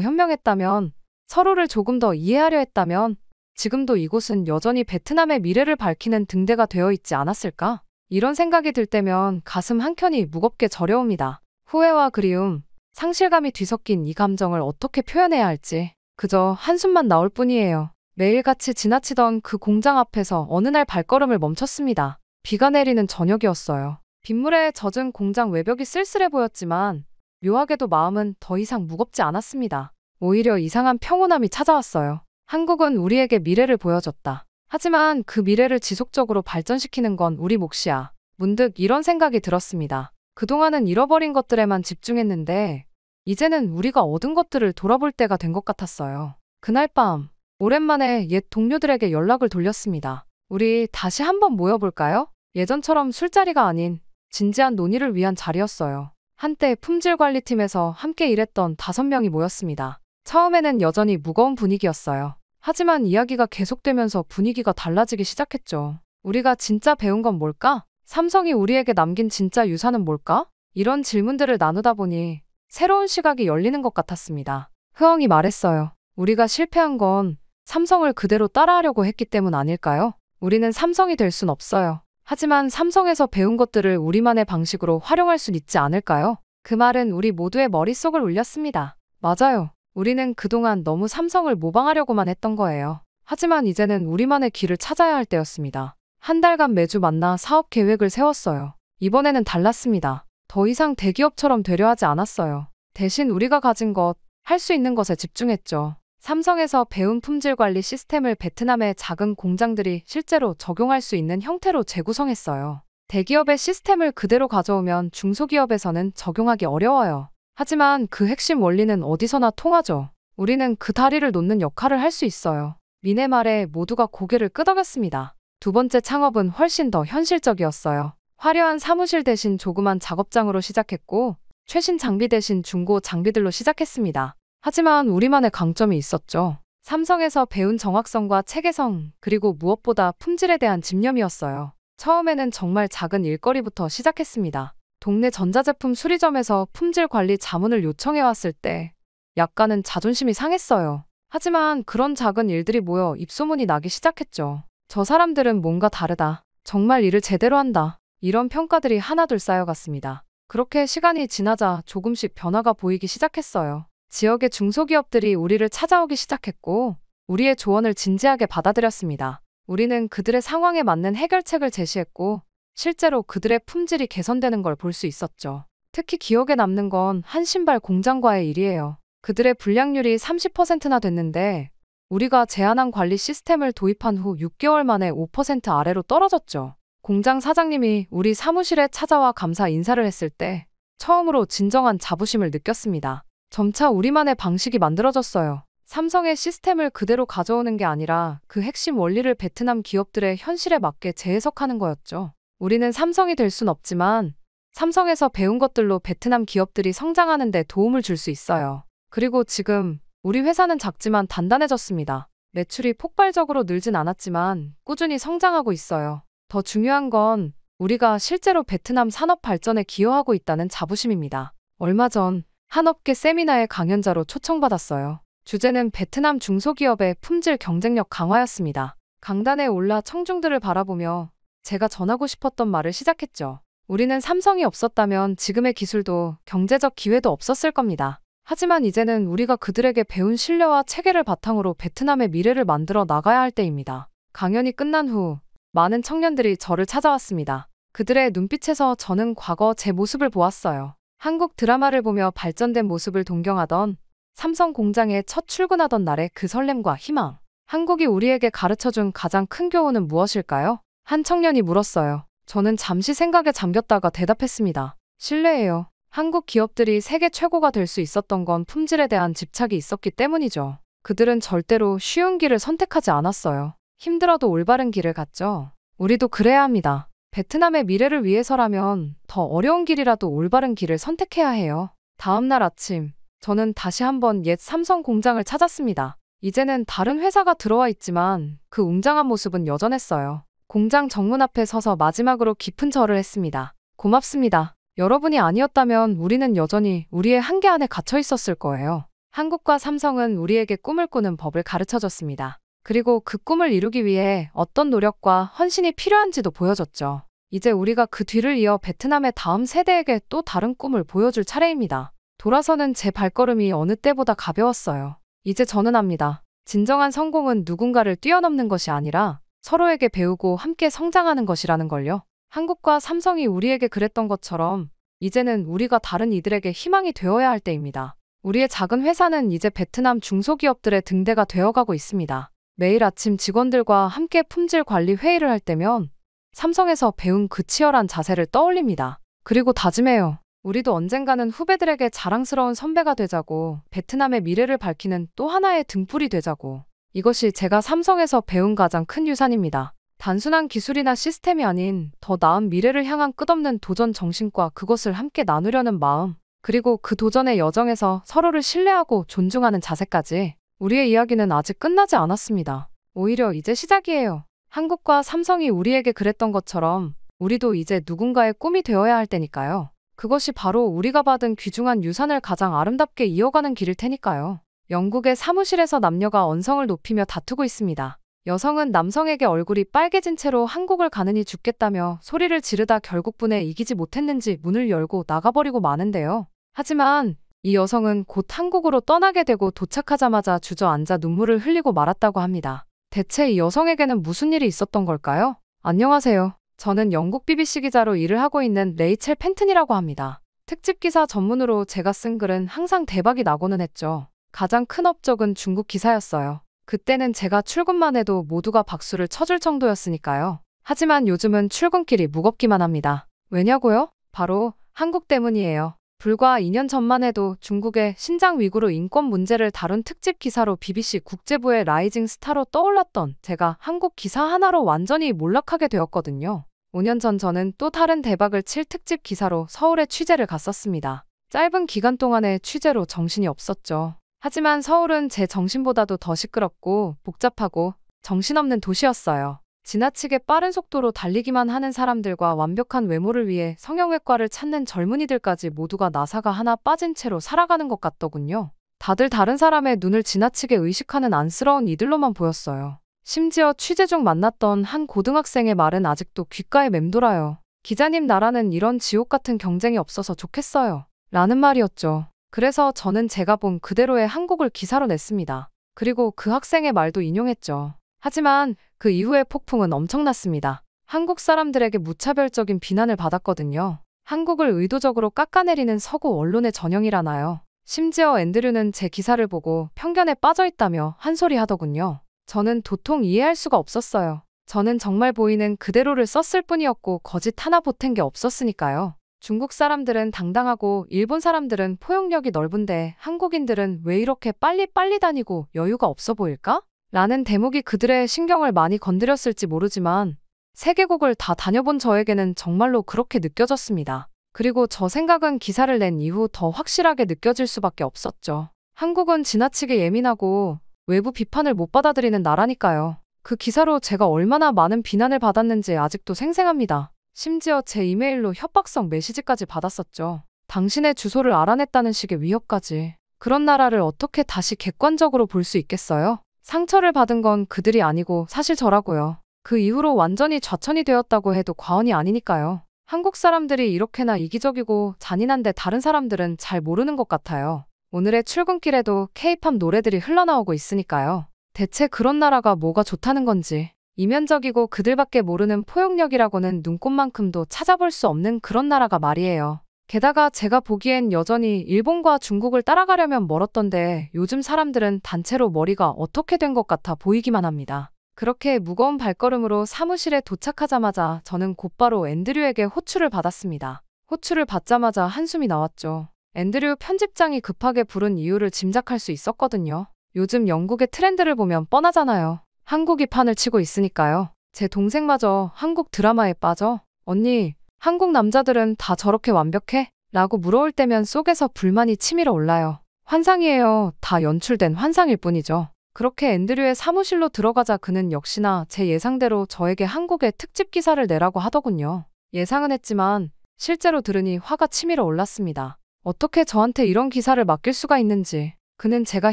현명했다면, 서로를 조금 더 이해하려 했다면 지금도 이곳은 여전히 베트남의 미래를 밝히는 등대가 되어 있지 않았을까? 이런 생각이 들 때면 가슴 한켠이 무겁게 저려옵니다. 후회와 그리움, 상실감이 뒤섞인 이 감정을 어떻게 표현해야 할지 그저 한숨만 나올 뿐이에요. 매일같이 지나치던 그 공장 앞에서 어느 날 발걸음을 멈췄습니다. 비가 내리는 저녁이었어요. 빗물에 젖은 공장 외벽이 쓸쓸해 보였지만 묘하게도 마음은 더 이상 무겁지 않았습니다. 오히려 이상한 평온함이 찾아왔어요. 한국은 우리에게 미래를 보여줬다. 하지만 그 미래를 지속적으로 발전시키는 건 우리 몫이야. 문득 이런 생각이 들었습니다. 그동안은 잃어버린 것들에만 집중했는데 이제는 우리가 얻은 것들을 돌아볼 때가 된 것 같았어요. 그날 밤 오랜만에 옛 동료들에게 연락을 돌렸습니다. 우리 다시 한번 모여볼까요? 예전처럼 술자리가 아닌 진지한 논의를 위한 자리였어요. 한때 품질관리팀에서 함께 일했던 5명이 모였습니다. 처음에는 여전히 무거운 분위기였어요. 하지만 이야기가 계속되면서 분위기가 달라지기 시작했죠. 우리가 진짜 배운 건 뭘까? 삼성이 우리에게 남긴 진짜 유산은 뭘까? 이런 질문들을 나누다 보니 새로운 시각이 열리는 것 같았습니다. 흐엉이 말했어요. 우리가 실패한 건 삼성을 그대로 따라하려고 했기 때문 아닐까요? 우리는 삼성이 될 순 없어요. 하지만 삼성에서 배운 것들을 우리만의 방식으로 활용할 순 있지 않을까요? 그 말은 우리 모두의 머릿속을 울렸습니다. 맞아요. 우리는 그동안 너무 삼성을 모방하려고만 했던 거예요. 하지만 이제는 우리만의 길을 찾아야 할 때였습니다. 한 달간 매주 만나 사업 계획을 세웠어요. 이번에는 달랐습니다. 더 이상 대기업처럼 되려 하지 않았어요. 대신 우리가 가진 것, 할 수 있는 것에 집중했죠. 삼성에서 배운 품질 관리 시스템을 베트남의 작은 공장들이 실제로 적용할 수 있는 형태로 재구성했어요. 대기업의 시스템을 그대로 가져오면 중소기업에서는 적용하기 어려워요. 하지만 그 핵심 원리는 어디서나 통하죠. 우리는 그 다리를 놓는 역할을 할 수 있어요. 미네 말에 모두가 고개를 끄덕였습니다. 두 번째 창업은 훨씬 더 현실적이었어요. 화려한 사무실 대신 조그만 작업장으로 시작했고 최신 장비 대신 중고 장비들로 시작했습니다. 하지만 우리만의 강점이 있었죠. 삼성에서 배운 정확성과 체계성, 그리고 무엇보다 품질에 대한 집념이었어요. 처음에는 정말 작은 일거리부터 시작했습니다. 동네 전자제품 수리점에서 품질 관리 자문을 요청해왔을 때 약간은 자존심이 상했어요. 하지만 그런 작은 일들이 모여 입소문이 나기 시작했죠. 저 사람들은 뭔가 다르다. 정말 일을 제대로 한다. 이런 평가들이 하나둘 쌓여갔습니다. 그렇게 시간이 지나자 조금씩 변화가 보이기 시작했어요. 지역의 중소기업들이 우리를 찾아오기 시작했고 우리의 조언을 진지하게 받아들였습니다. 우리는 그들의 상황에 맞는 해결책을 제시했고 실제로 그들의 품질이 개선되는 걸 볼 수 있었죠. 특히 기억에 남는 건 한 신발 공장과의 일이에요. 그들의 불량률이 30%나 됐는데 우리가 제안한 관리 시스템을 도입한 후 6개월 만에 5% 아래로 떨어졌죠. 공장 사장님이 우리 사무실에 찾아와 감사 인사를 했을 때 처음으로 진정한 자부심을 느꼈습니다. 점차 우리만의 방식이 만들어졌어요. 삼성의 시스템을 그대로 가져오는 게 아니라 그 핵심 원리를 베트남 기업들의 현실에 맞게 재해석하는 거였죠. 우리는 삼성이 될 순 없지만 삼성에서 배운 것들로 베트남 기업들이 성장하는 데 도움을 줄 수 있어요. 그리고 지금 우리 회사는 작지만 단단해졌습니다. 매출이 폭발적으로 늘진 않았지만 꾸준히 성장하고 있어요. 더 중요한 건 우리가 실제로 베트남 산업 발전에 기여하고 있다는 자부심입니다. 얼마 전 한 업계 세미나에 강연자로 초청받았어요. 주제는 베트남 중소기업의 품질 경쟁력 강화였습니다. 강단에 올라 청중들을 바라보며 제가 전하고 싶었던 말을 시작했죠. 우리는 삼성이 없었다면 지금의 기술도 경제적 기회도 없었을 겁니다. 하지만 이제는 우리가 그들에게 배운 신뢰와 체계를 바탕으로 베트남의 미래를 만들어 나가야 할 때입니다. 강연이 끝난 후 많은 청년들이 저를 찾아왔습니다. 그들의 눈빛에서 저는 과거 제 모습을 보았어요. 한국 드라마를 보며 발전된 모습을 동경하던 삼성 공장에 첫 출근하던 날의 그 설렘과 희망. 한국이 우리에게 가르쳐준 가장 큰 교훈은 무엇일까요? 한 청년이 물었어요. 저는 잠시 생각에 잠겼다가 대답했습니다. 신뢰예요. 한국 기업들이 세계 최고가 될 수 있었던 건 품질에 대한 집착이 있었기 때문이죠. 그들은 절대로 쉬운 길을 선택하지 않았어요. 힘들어도 올바른 길을 갔죠. 우리도 그래야 합니다. 베트남의 미래를 위해서라면 더 어려운 길이라도 올바른 길을 선택해야 해요. 다음 날 아침, 저는 다시 한번 옛 삼성 공장을 찾았습니다. 이제는 다른 회사가 들어와 있지만 그 웅장한 모습은 여전했어요. 공장 정문 앞에 서서 마지막으로 깊은 절을 했습니다. 고맙습니다. 여러분이 아니었다면 우리는 여전히 우리의 한계 안에 갇혀 있었을 거예요. 한국과 삼성은 우리에게 꿈을 꾸는 법을 가르쳐줬습니다. 그리고 그 꿈을 이루기 위해 어떤 노력과 헌신이 필요한지도 보여줬죠. 이제 우리가 그 뒤를 이어 베트남의 다음 세대에게 또 다른 꿈을 보여줄 차례입니다. 돌아서는 제 발걸음이 어느 때보다 가벼웠어요. 이제 저는 압니다. 진정한 성공은 누군가를 뛰어넘는 것이 아니라 서로에게 배우고 함께 성장하는 것이라는 걸요. 한국과 삼성이 우리에게 그랬던 것처럼 이제는 우리가 다른 이들에게 희망이 되어야 할 때입니다. 우리의 작은 회사는 이제 베트남 중소기업들의 등대가 되어가고 있습니다. 매일 아침 직원들과 함께 품질 관리 회의를 할 때면 삼성에서 배운 그 치열한 자세를 떠올립니다. 그리고 다짐해요. 우리도 언젠가는 후배들에게 자랑스러운 선배가 되자고, 베트남의 미래를 밝히는 또 하나의 등불이 되자고. 이것이 제가 삼성에서 배운 가장 큰 유산입니다. 단순한 기술이나 시스템이 아닌 더 나은 미래를 향한 끝없는 도전 정신과 그것을 함께 나누려는 마음, 그리고 그 도전의 여정에서 서로를 신뢰하고 존중하는 자세까지. 우리의 이야기는 아직 끝나지 않았습니다. 오히려 이제 시작이에요. 한국과 삼성이 우리에게 그랬던 것처럼 우리도 이제 누군가의 꿈이 되어야 할 때니까요. 그것이 바로 우리가 받은 귀중한 유산을 가장 아름답게 이어가는 길일 테니까요. 영국의 사무실에서 남녀가 언성을 높이며 다투고 있습니다. 여성은 남성에게 얼굴이 빨개진 채로 한국을 가느니 죽겠다며 소리를 지르다 결국 분에 이기지 못했는지 문을 열고 나가버리고 마는데요. 하지만 이 여성은 곧 한국으로 떠나게 되고 도착하자마자 주저앉아 눈물을 흘리고 말았다고 합니다. 대체 이 여성에게는 무슨 일이 있었던 걸까요? 안녕하세요. 저는 영국 BBC 기자로 일을 하고 있는 레이첼 펜튼이라고 합니다. 특집 기사 전문으로 제가 쓴 글은 항상 대박이 나고는 했죠. 가장 큰 업적은 중국 기사였어요. 그때는 제가 출근만 해도 모두가 박수를 쳐줄 정도였으니까요. 하지만 요즘은 출근길이 무겁기만 합니다. 왜냐고요? 바로 한국 때문이에요. 불과 2년 전만 해도 중국의 신장 위구르 인권 문제를 다룬 특집 기사로 BBC 국제부의 라이징 스타로 떠올랐던 제가 한국 기사 하나로 완전히 몰락하게 되었거든요. 5년 전 저는 또 다른 대박을 칠 특집 기사로 서울에 취재를 갔었습니다. 짧은 기간 동안의 취재로 정신이 없었죠. 하지만 서울은 제 정신보다도 더 시끄럽고 복잡하고 정신없는 도시였어요. 지나치게 빠른 속도로 달리기만 하는 사람들과 완벽한 외모를 위해 성형외과를 찾는 젊은이들까지 모두가 나사가 하나 빠진 채로 살아가는 것 같더군요. 다들 다른 사람의 눈을 지나치게 의식하는 안쓰러운 이들로만 보였어요. 심지어 취재 중 만났던 한 고등학생의 말은 아직도 귓가에 맴돌아요. 기자님, 나라는 이런 지옥 같은 경쟁이 없어서 좋겠어요. 라는 말이었죠. 그래서 저는 제가 본 그대로의 한국을 기사로 냈습니다. 그리고 그 학생의 말도 인용했죠. 하지만 그 이후의 폭풍은 엄청났습니다. 한국 사람들에게 무차별적인 비난을 받았거든요. 한국을 의도적으로 깎아내리는 서구 언론의 전형이라나요. 심지어 앤드류는 제 기사를 보고 편견에 빠져있다며 한 소리 하더군요. 저는 도통 이해할 수가 없었어요. 저는 정말 보이는 그대로를 썼을 뿐이었고 거짓 하나 보탠 게 없었으니까요. 중국 사람들은 당당하고 일본 사람들은 포용력이 넓은데 한국인들은 왜 이렇게 빨리 다니고 여유가 없어 보일까? 라는 대목이 그들의 신경을 많이 건드렸을지 모르지만 세계국을 다 다녀본 저에게는 정말로 그렇게 느껴졌습니다. 그리고 저 생각은 기사를 낸 이후 더 확실하게 느껴질 수밖에 없었죠. 한국은 지나치게 예민하고 외부 비판을 못 받아들이는 나라니까요. 그 기사로 제가 얼마나 많은 비난을 받았는지 아직도 생생합니다. 심지어 제 이메일로 협박성 메시지까지 받았었죠. 당신의 주소를 알아냈다는 식의 위협까지. 그런 나라를 어떻게 다시 객관적으로 볼 수 있겠어요? 상처를 받은 건 그들이 아니고 사실 저라고요. 그 이후로 완전히 좌천이 되었다고 해도 과언이 아니니까요. 한국 사람들이 이렇게나 이기적이고 잔인한데 다른 사람들은 잘 모르는 것 같아요. 오늘의 출근길에도 K-팝 노래들이 흘러나오고 있으니까요. 대체 그런 나라가 뭐가 좋다는 건지. 이면적이고 그들밖에 모르는 포용력이라고는 눈꼽만큼도 찾아볼 수 없는 그런 나라가 말이에요. 게다가 제가 보기엔 여전히 일본과 중국을 따라가려면 멀었던데 요즘 사람들은 단체로 머리가 어떻게 된 것 같아 보이기만 합니다. 그렇게 무거운 발걸음으로 사무실에 도착하자마자 저는 곧바로 앤드류에게 호출을 받았습니다. 호출을 받자마자 한숨이 나왔죠. 앤드류 편집장이 급하게 부른 이유를 짐작할 수 있었거든요. 요즘 영국의 트렌드를 보면 뻔하잖아요. 한국이 판을 치고 있으니까요. 제 동생마저 한국 드라마에 빠져 언니, 한국 남자들은 다 저렇게 완벽해? 라고 물어올 때면 속에서 불만이 치밀어 올라요. 환상이에요. 다 연출된 환상일 뿐이죠. 그렇게 앤드류의 사무실로 들어가자 그는 역시나 제 예상대로 저에게 한국의 특집 기사를 내라고 하더군요. 예상은 했지만 실제로 들으니 화가 치밀어 올랐습니다. 어떻게 저한테 이런 기사를 맡길 수가 있는지. 그는 제가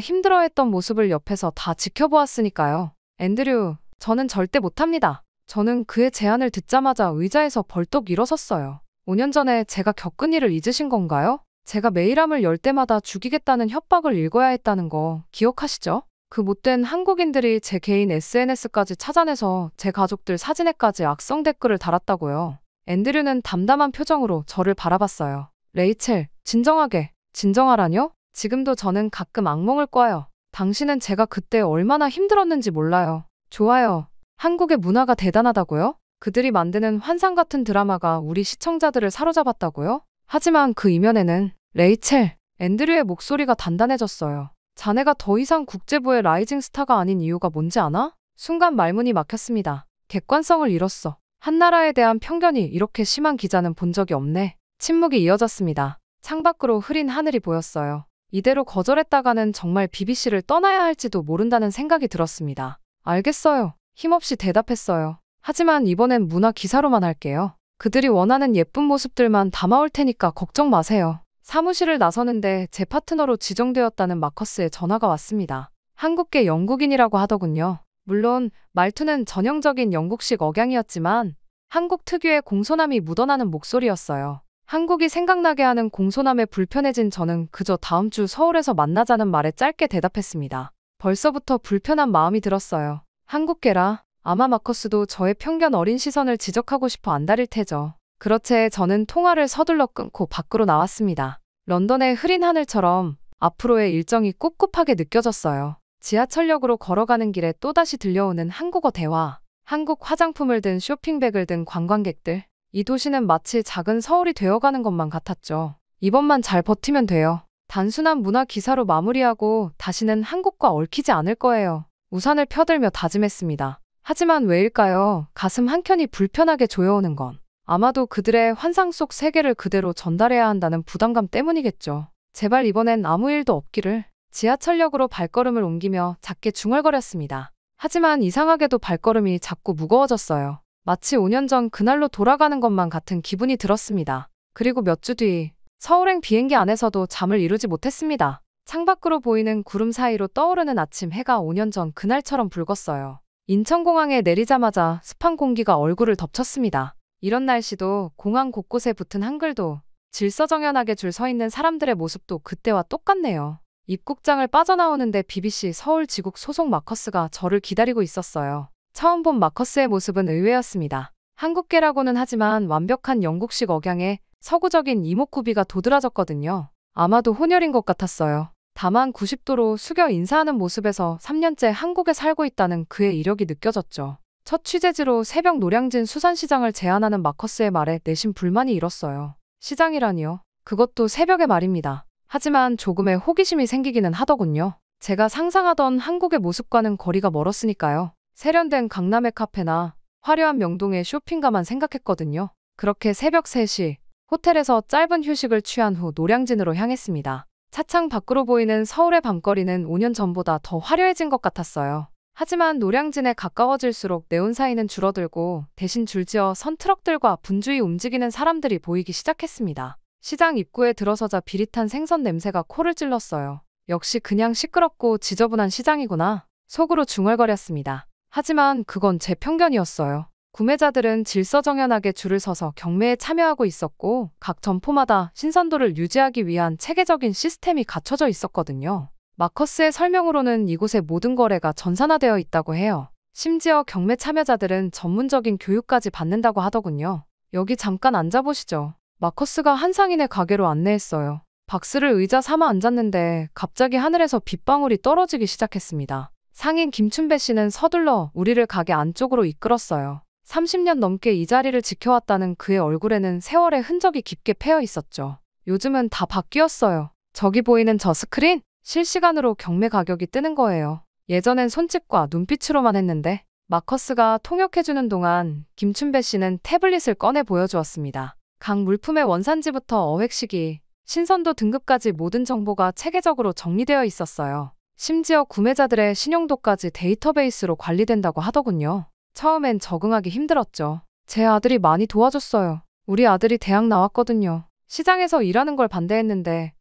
힘들어했던 모습을 옆에서 다 지켜보았으니까요. 앤드류, 저는 절대 못합니다. 저는 그의 제안을 듣자마자 의자에서 벌떡 일어섰어요. 5년 전에 제가 겪은 일을 잊으신 건가요? 제가 메일함을 열 때마다 죽이겠다는 협박을 읽어야 했다는 거 기억하시죠? 그 못된 한국인들이 제 개인 SNS까지 찾아내서 제 가족들 사진에까지 악성 댓글을 달았다고요. 앤드류는 담담한 표정으로 저를 바라봤어요. 레이첼, 진정하게. 진정하라뇨? 지금도 저는 가끔 악몽을 꿔요. 당신은 제가 그때 얼마나 힘들었는지 몰라요. 좋아요. 한국의 문화가 대단하다고요? 그들이 만드는 환상 같은 드라마가 우리 시청자들을 사로잡았다고요? 하지만 그 이면에는 레이첼, 앤드류의 목소리가 단단해졌어요. 자네가 더 이상 국제부의 라이징 스타가 아닌 이유가 뭔지 아나? 순간 말문이 막혔습니다. 객관성을 잃었어. 한 나라에 대한 편견이 이렇게 심한 기자는 본 적이 없네. 침묵이 이어졌습니다. 창밖으로 흐린 하늘이 보였어요. 이대로 거절했다가는 정말 BBC를 떠나야 할지도 모른다는 생각이 들었습니다. 알겠어요. 힘없이 대답했어요. 하지만 이번엔 문화 기사로만 할게요. 그들이 원하는 예쁜 모습들만 담아올 테니까 걱정 마세요. 사무실을 나서는데 제 파트너로 지정되었다는 마커스의 전화가 왔습니다. 한국계 영국인이라고 하더군요. 물론 말투는 전형적인 영국식 억양이었지만 한국 특유의 공손함이 묻어나는 목소리였어요. 한국이 생각나게 하는 공손함에 불편해진 저는 그저 다음 주 서울에서 만나자는 말에 짧게 대답했습니다. 벌써부터 불편한 마음이 들었어요. 한국계라 아마 마커스도 저의 편견 어린 시선을 지적하고 싶어 안달일 테죠. 그렇게 저는 통화를 서둘러 끊고 밖으로 나왔습니다. 런던의 흐린 하늘처럼 앞으로의 일정이 꿉꿉하게 느껴졌어요. 지하철역으로 걸어가는 길에 또다시 들려오는 한국어 대화. 한국 화장품을 든 쇼핑백을 든 관광객들. 이 도시는 마치 작은 서울이 되어가는 것만 같았죠. 이번만 잘 버티면 돼요. 단순한 문화 기사로 마무리하고 다시는 한국과 얽히지 않을 거예요. 우산을 펴들며 다짐했습니다. 하지만 왜일까요? 가슴 한켠이 불편하게 조여오는 건. 아마도 그들의 환상 속 세계를 그대로 전달해야 한다는 부담감 때문이겠죠. 제발 이번엔 아무 일도 없기를. 지하철역으로 발걸음을 옮기며 작게 중얼거렸습니다. 하지만 이상하게도 발걸음이 자꾸 무거워졌어요. 마치 5년 전 그날로 돌아가는 것만 같은 기분이 들었습니다. 그리고 몇 주 뒤 서울행 비행기 안에서도 잠을 이루지 못했습니다. 창밖으로 보이는 구름 사이로 떠오르는 아침 해가 5년 전 그날처럼 붉었어요. 인천공항에 내리자마자 습한 공기가 얼굴을 덮쳤습니다. 이런 날씨도 공항 곳곳에 붙은 한글도 질서정연하게 줄 서 있는 사람들의 모습도 그때와 똑같네요. 입국장을 빠져나오는데 BBC 서울 지국 소속 마커스가 저를 기다리고 있었어요. 처음 본 마커스의 모습은 의외였습니다. 한국계라고는 하지만 완벽한 영국식 억양에 서구적인 이목구비가 도드라졌거든요. 아마도 혼혈인 것 같았어요. 다만 90도로 숙여 인사하는 모습에서 3년째 한국에 살고 있다는 그의 이력이 느껴졌죠. 첫 취재지로 새벽 노량진 수산시장을 제안하는 마커스의 말에 내심 불만이 일었어요. 시장이라니요? 그것도 새벽에 말입니다. 하지만 조금의 호기심이 생기기는 하더군요. 제가 상상하던 한국의 모습과는 거리가 멀었으니까요. 세련된 강남의 카페나 화려한 명동의 쇼핑가만 생각했거든요. 그렇게 새벽 3시 호텔에서 짧은 휴식을 취한 후 노량진으로 향했습니다. 차창 밖으로 보이는 서울의 밤거리는 5년 전보다 더 화려해진 것 같았어요. 하지만 노량진에 가까워질수록 네온 사이는 줄어들고 대신 줄지어 선 트럭들과 분주히 움직이는 사람들이 보이기 시작했습니다. 시장 입구에 들어서자 비릿한 생선 냄새가 코를 찔렀어요. 역시 그냥 시끄럽고 지저분한 시장이구나. 속으로 중얼거렸습니다. 하지만 그건 제 편견이었어요. 구매자들은 질서정연하게 줄을 서서 경매에 참여하고 있었고 각 점포마다 신선도를 유지하기 위한 체계적인 시스템이 갖춰져 있었거든요. 마커스의 설명으로는 이곳의 모든 거래가 전산화되어 있다고 해요. 심지어 경매 참여자들은 전문적인 교육까지 받는다고 하더군요. 여기 잠깐 앉아보시죠. 마커스가 한 상인의 가게로 안내했어요. 박스를 의자 삼아 앉았는데 갑자기 하늘에서 빗방울이 떨어지기 시작했습니다. 상인 김춘배 씨는 서둘러 우리를 가게 안쪽으로 이끌었어요. 30년 넘게 이 자리를 지켜왔다는 그의 얼굴에는 세월의 흔적이 깊게 패여 있었죠. 요즘은 다 바뀌었어요. 저기 보이는 저 스크린? 실시간으로 경매 가격이 뜨는 거예요. 예전엔 손짓과 눈빛으로만 했는데 마커스가 통역해주는 동안 김춘배 씨는 태블릿을 꺼내 보여주었습니다. 각 물품의 원산지부터 어획 시기, 신선도 등급까지 모든 정보가 체계적으로 정리되어 있었어요. 심지어 구매자들의 신용도까지 데이터베이스로 관리된다고 하더군요. 처음엔 적응하기 힘들었죠. 제 아들이 많이 도와줬어요. 우리 아들이 대학 나왔거든요. 시장에서 일하는 걸 반대했는데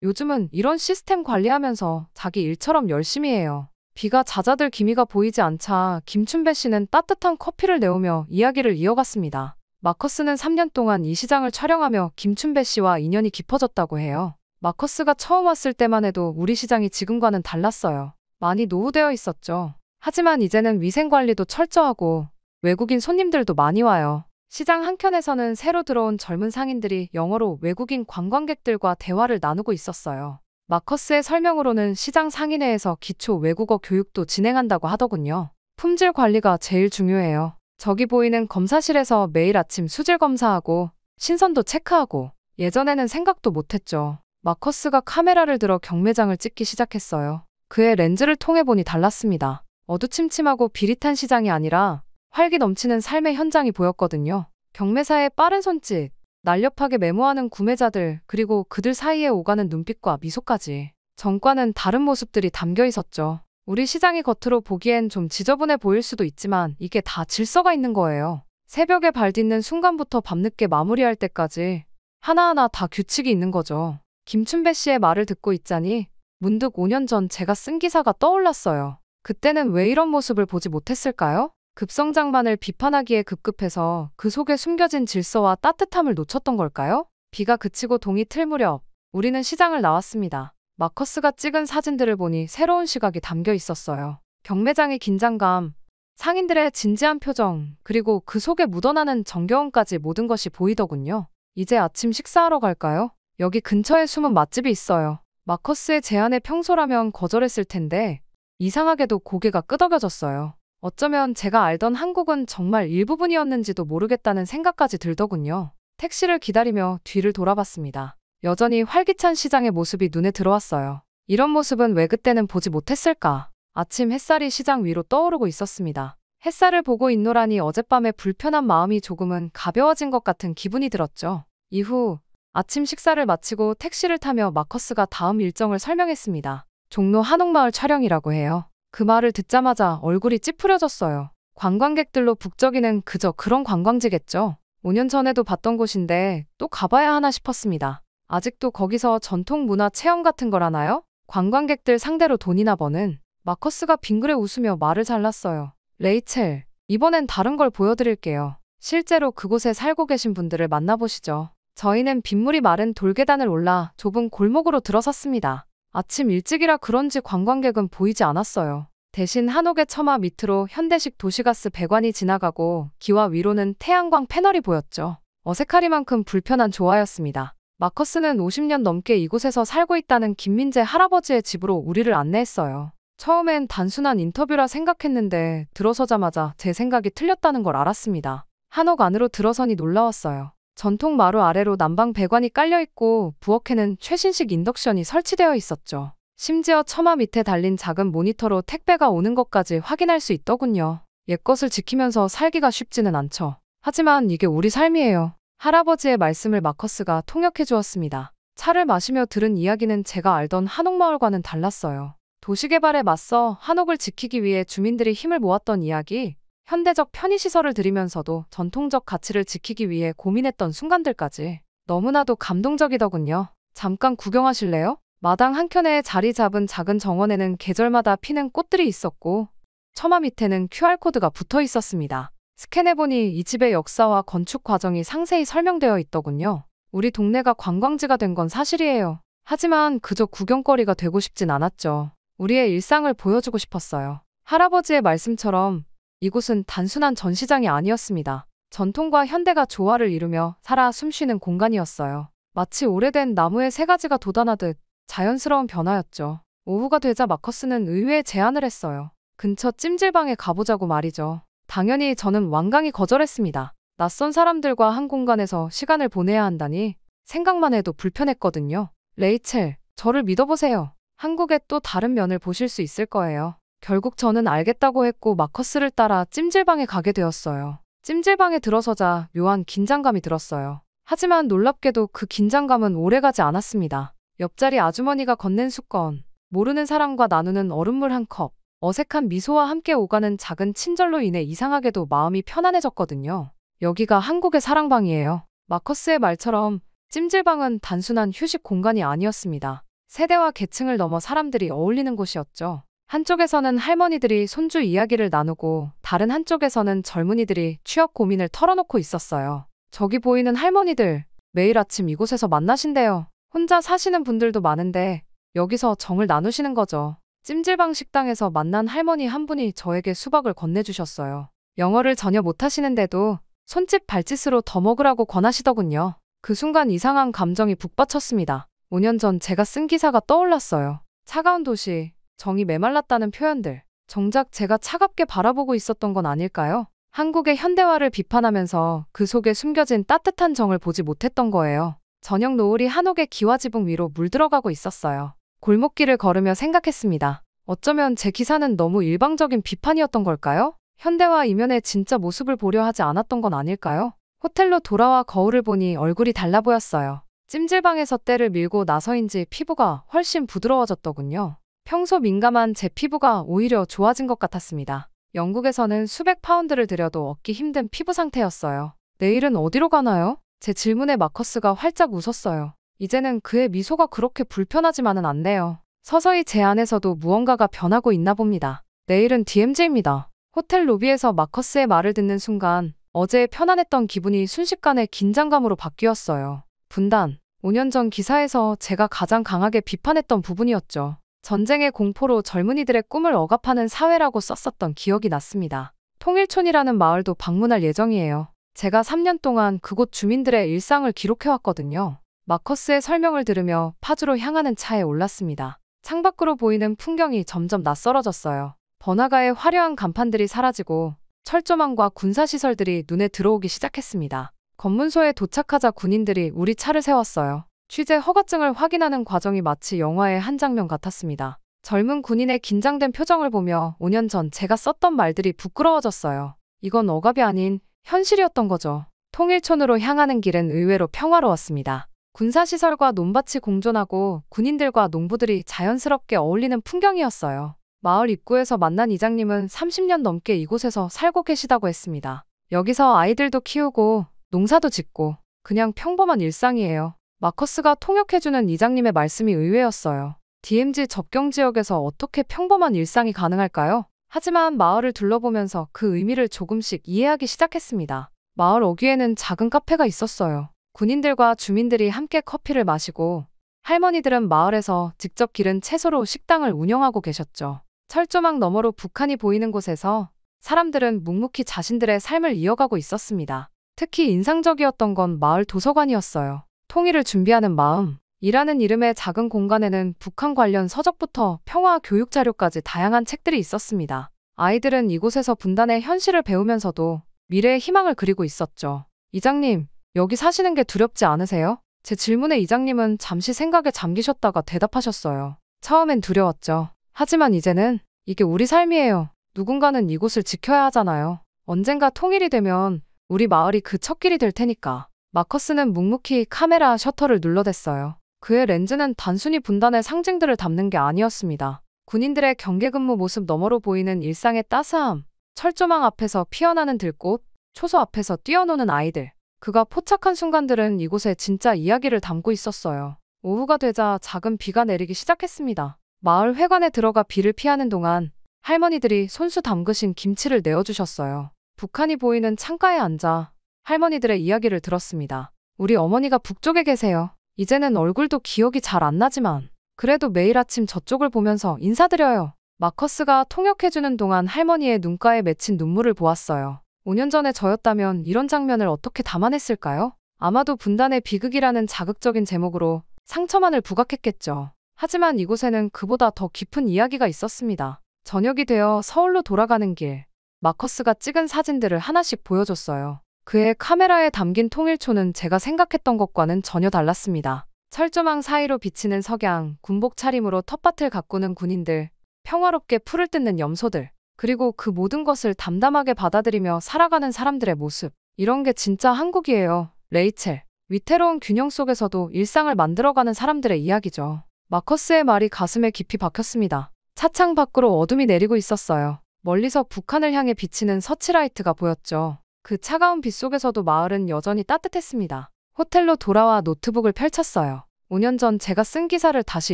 요즘은 이런 시스템 관리하면서 자기 일처럼 열심히 해요. 비가 잦아들 기미가 보이지 않자 김춘배 씨는 따뜻한 커피를 내오며 이야기를 이어갔습니다. 마커스는 3년 동안 이 시장을 촬영하며 김춘배 씨와 인연이 깊어졌다고 해요. 마커스가 처음 왔을 때만 해도 우리 시장이 지금과는 달랐어요. 많이 노후되어 있었죠. 하지만 이제는 위생관리도 철저하고 외국인 손님들도 많이 와요. 시장 한켠에서는 새로 들어온 젊은 상인들이 영어로 외국인 관광객들과 대화를 나누고 있었어요. 마커스의 설명으로는 시장 상인회에서 기초 외국어 교육도 진행한다고 하더군요. 품질 관리가 제일 중요해요. 저기 보이는 검사실에서 매일 아침 수질 검사하고 신선도 체크하고 예전에는 생각도 못했죠. 마커스가 카메라를 들어 경매장을 찍기 시작했어요. 그의 렌즈를 통해 보니 달랐습니다. 어두침침하고 비릿한 시장이 아니라 활기 넘치는 삶의 현장이 보였거든요. 경매사의 빠른 손짓, 날렵하게 메모하는 구매자들, 그리고 그들 사이에 오가는 눈빛과 미소까지. 전과는 다른 모습들이 담겨 있었죠. 우리 시장이 겉으로 보기엔 좀 지저분해 보일 수도 있지만 이게 다 질서가 있는 거예요. 새벽에 발 딛는 순간부터 밤늦게 마무리할 때까지 하나하나 다 규칙이 있는 거죠. 김춘배 씨의 말을 듣고 있자니 문득 5년 전 제가 쓴 기사가 떠올랐어요. 그때는 왜 이런 모습을 보지 못했을까요? 급성장만을 비판하기에 급급해서 그 속에 숨겨진 질서와 따뜻함을 놓쳤던 걸까요? 비가 그치고 동이 틀 무렵 우리는 시장을 나왔습니다. 마커스가 찍은 사진들을 보니 새로운 시각이 담겨 있었어요. 경매장의 긴장감, 상인들의 진지한 표정, 그리고 그 속에 묻어나는 정겨움까지 모든 것이 보이더군요. 이제 아침 식사하러 갈까요? 여기 근처에 숨은 맛집이 있어요. 마커스의 제안에 평소라면 거절했을 텐데 이상하게도 고개가 끄덕여졌어요. 어쩌면 제가 알던 한국은 정말 일부분이었는지도 모르겠다는 생각까지 들더군요. 택시를 기다리며 뒤를 돌아봤습니다. 여전히 활기찬 시장의 모습이 눈에 들어왔어요. 이런 모습은 왜 그때는 보지 못했을까? 아침 햇살이 시장 위로 떠오르고 있었습니다. 햇살을 보고 있노라니 어젯밤의 불편한 마음이 조금은 가벼워진 것 같은 기분이 들었죠. 이후 아침 식사를 마치고 택시를 타며 마커스가 다음 일정을 설명했습니다. 종로 한옥마을 촬영이라고 해요. 그 말을 듣자마자 얼굴이 찌푸려졌어요. 관광객들로 북적이는 그저 그런 관광지겠죠. 5년 전에도 봤던 곳인데 또 가봐야 하나 싶었습니다. 아직도 거기서 전통 문화 체험 같은 걸 하나요? 관광객들 상대로 돈이나 버는. 마커스가 빙그레 웃으며 말을 잘랐어요. 레이첼, 이번엔 다른 걸 보여드릴게요. 실제로 그곳에 살고 계신 분들을 만나보시죠. 저희는 빗물이 마른 돌계단을 올라 좁은 골목으로 들어섰습니다. 아침 일찍이라 그런지 관광객은 보이지 않았어요. 대신 한옥의 처마 밑으로 현대식 도시가스 배관이 지나가고 기와 위로는 태양광 패널이 보였죠. 어색하리만큼 불편한 조화였습니다. 마커스는 50년 넘게 이곳에서 살고 있다는 김민재 할아버지의 집으로 우리를 안내했어요. 처음엔 단순한 인터뷰라 생각했는데 들어서자마자 제 생각이 틀렸다는 걸 알았습니다. 한옥 안으로 들어서니 놀라웠어요. 전통 마루 아래로 난방 배관이 깔려있고 부엌에는 최신식 인덕션이 설치되어 있었죠. 심지어 처마 밑에 달린 작은 모니터로 택배가 오는 것까지 확인할 수 있더군요. 옛것을 지키면서 살기가 쉽지는 않죠. 하지만 이게 우리 삶이에요. 할아버지의 말씀을 마커스가 통역해 주었습니다. 차를 마시며 들은 이야기는 제가 알던 한옥마을과는 달랐어요. 도시개발에 맞서 한옥을 지키기 위해 주민들이 힘을 모았던 이야기, 현대적 편의시설을 들이면서도 전통적 가치를 지키기 위해 고민했던 순간들까지 너무나도 감동적이더군요. 잠깐 구경하실래요? 마당 한켠에 자리 잡은 작은 정원에는 계절마다 피는 꽃들이 있었고 처마 밑에는 QR코드가 붙어 있었습니다. 스캔해보니 이 집의 역사와 건축 과정이 상세히 설명되어 있더군요. 우리 동네가 관광지가 된 건 사실이에요. 하지만 그저 구경거리가 되고 싶진 않았죠. 우리의 일상을 보여주고 싶었어요. 할아버지의 말씀처럼 이곳은 단순한 전시장이 아니었습니다. 전통과 현대가 조화를 이루며 살아 숨쉬는 공간이었어요. 마치 오래된 나무에 새 가지가 돋아나듯 자연스러운 변화였죠. 오후가 되자 마커스는 의외의 제안을 했어요. 근처 찜질방에 가보자고 말이죠. 당연히 저는 완강히 거절했습니다. 낯선 사람들과 한 공간에서 시간을 보내야 한다니 생각만 해도 불편했거든요. 레이첼, 저를 믿어보세요. 한국의 또 다른 면을 보실 수 있을 거예요. 결국 저는 알겠다고 했고 마커스를 따라 찜질방에 가게 되었어요. 찜질방에 들어서자 묘한 긴장감이 들었어요. 하지만 놀랍게도 그 긴장감은 오래가지 않았습니다. 옆자리 아주머니가 건넨 수건, 모르는 사람과 나누는 얼음물 한 컵, 어색한 미소와 함께 오가는 작은 친절로 인해 이상하게도 마음이 편안해졌거든요. 여기가 한국의 사랑방이에요. 마커스의 말처럼 찜질방은 단순한 휴식 공간이 아니었습니다. 세대와 계층을 넘어 사람들이 어울리는 곳이었죠. 한쪽에서는 할머니들이 손주 이야기를 나누고 다른 한쪽에서는 젊은이들이 취업 고민을 털어놓고 있었어요. 저기 보이는 할머니들, 매일 아침 이곳에서 만나신대요. 혼자 사시는 분들도 많은데 여기서 정을 나누시는 거죠. 찜질방 식당에서 만난 할머니 한 분이 저에게 수박을 건네주셨어요. 영어를 전혀 못하시는데도 손짓 발짓으로 더 먹으라고 권하시더군요. 그 순간 이상한 감정이 북받쳤습니다. 5년 전 제가 쓴 기사가 떠올랐어요. 차가운 도시, 정이 메말랐다는 표현들. 정작 제가 차갑게 바라보고 있었던 건 아닐까요? 한국의 현대화를 비판하면서 그 속에 숨겨진 따뜻한 정을 보지 못했던 거예요. 저녁 노을이 한옥의 기와지붕 위로 물들어가고 있었어요. 골목길을 걸으며 생각했습니다. 어쩌면 제 기사는 너무 일방적인 비판이었던 걸까요? 현대화 이면의 진짜 모습을 보려 하지 않았던 건 아닐까요? 호텔로 돌아와 거울을 보니 얼굴이 달라 보였어요. 찜질방에서 때를 밀고 나서인지 피부가 훨씬 부드러워졌더군요. 평소 민감한 제 피부가 오히려 좋아진 것 같았습니다. 영국에서는 수백 파운드를 들여도 얻기 힘든 피부 상태였어요. 내일은 어디로 가나요? 제 질문에 마커스가 활짝 웃었어요. 이제는 그의 미소가 그렇게 불편하지만은 않네요. 서서히 제 안에서도 무언가가 변하고 있나 봅니다. 내일은 DMZ입니다. 호텔 로비에서 마커스의 말을 듣는 순간 어제의 편안했던 기분이 순식간에 긴장감으로 바뀌었어요. 분단, 5년 전 기사에서 제가 가장 강하게 비판했던 부분이었죠. 전쟁의 공포로 젊은이들의 꿈을 억압하는 사회라고 썼었던 기억이 났습니다. 통일촌이라는 마을도 방문할 예정이에요. 제가 3년 동안 그곳 주민들의 일상을 기록해왔거든요. 마커스의 설명을 들으며 파주로 향하는 차에 올랐습니다. 창밖으로 보이는 풍경이 점점 낯설어졌어요. 번화가의 화려한 간판들이 사라지고 철조망과 군사시설들이 눈에 들어오기 시작했습니다. 검문소에 도착하자 군인들이 우리 차를 세웠어요. 취재 허가증을 확인하는 과정이 마치 영화의 한 장면 같았습니다. 젊은 군인의 긴장된 표정을 보며 5년 전 제가 썼던 말들이 부끄러워졌어요. 이건 억압이 아닌 현실이었던 거죠. 통일촌으로 향하는 길은 의외로 평화로웠습니다. 군사시설과 논밭이 공존하고 군인들과 농부들이 자연스럽게 어울리는 풍경이었어요. 마을 입구에서 만난 이장님은 30년 넘게 이곳에서 살고 계시다고 했습니다. 여기서 아이들도 키우고 농사도 짓고 그냥 평범한 일상이에요. 마커스가 통역해주는 이장님의 말씀이 의외였어요. DMZ 접경지역에서 어떻게 평범한 일상이 가능할까요? 하지만 마을을 둘러보면서 그 의미를 조금씩 이해하기 시작했습니다. 마을 어귀에는 작은 카페가 있었어요. 군인들과 주민들이 함께 커피를 마시고 할머니들은 마을에서 직접 기른 채소로 식당을 운영하고 계셨죠. 철조망 너머로 북한이 보이는 곳에서 사람들은 묵묵히 자신들의 삶을 이어가고 있었습니다. 특히 인상적이었던 건 마을 도서관이었어요. 통일을 준비하는 마음, 이라는 이름의 작은 공간에는 북한 관련 서적부터 평화 교육 자료까지 다양한 책들이 있었습니다. 아이들은 이곳에서 분단의 현실을 배우면서도 미래의 희망을 그리고 있었죠. 이장님, 여기 사시는 게 두렵지 않으세요? 제 질문에 이장님은 잠시 생각에 잠기셨다가 대답하셨어요. 처음엔 두려웠죠. 하지만 이제는 이게 우리 삶이에요. 누군가는 이곳을 지켜야 하잖아요. 언젠가 통일이 되면 우리 마을이 그 첫 길이 될 테니까. 마커스는 묵묵히 카메라 셔터를 눌러댔어요. 그의 렌즈는 단순히 분단의 상징들을 담는 게 아니었습니다. 군인들의 경계근무 모습 너머로 보이는 일상의 따스함, 철조망 앞에서 피어나는 들꽃, 초소 앞에서 뛰어노는 아이들. 그가 포착한 순간들은 이곳에 진짜 이야기를 담고 있었어요. 오후가 되자 작은 비가 내리기 시작했습니다. 마을 회관에 들어가 비를 피하는 동안 할머니들이 손수 담그신 김치를 내어주셨어요. 북한이 보이는 창가에 앉아 할머니들의 이야기를 들었습니다. 우리 어머니가 북쪽에 계세요. 이제는 얼굴도 기억이 잘 안 나지만 그래도 매일 아침 저쪽을 보면서 인사드려요. 마커스가 통역해주는 동안 할머니의 눈가에 맺힌 눈물을 보았어요. 5년 전에 저였다면 이런 장면을 어떻게 담아냈을까요? 아마도 분단의 비극이라는 자극적인 제목으로 상처만을 부각했겠죠. 하지만 이곳에는 그보다 더 깊은 이야기가 있었습니다. 저녁이 되어 서울로 돌아가는 길, 마커스가 찍은 사진들을 하나씩 보여줬어요. 그의 카메라에 담긴 통일초는 제가 생각했던 것과는 전혀 달랐습니다. 철조망 사이로 비치는 석양, 군복 차림으로 텃밭을 가꾸는 군인들, 평화롭게 풀을 뜯는 염소들, 그리고 그 모든 것을 담담하게 받아들이며 살아가는 사람들의 모습. 이런 게 진짜 한국이에요. 레이첼. 위태로운 균형 속에서도 일상을 만들어가는 사람들의 이야기죠. 마커스의 말이 가슴에 깊이 박혔습니다. 차창 밖으로 어둠이 내리고 있었어요. 멀리서 북한을 향해 비치는 서치라이트가 보였죠. 그 차가운 빛 속에서도 마을은 여전히 따뜻했습니다. 호텔로 돌아와 노트북을 펼쳤어요. 5년 전 제가 쓴 기사를 다시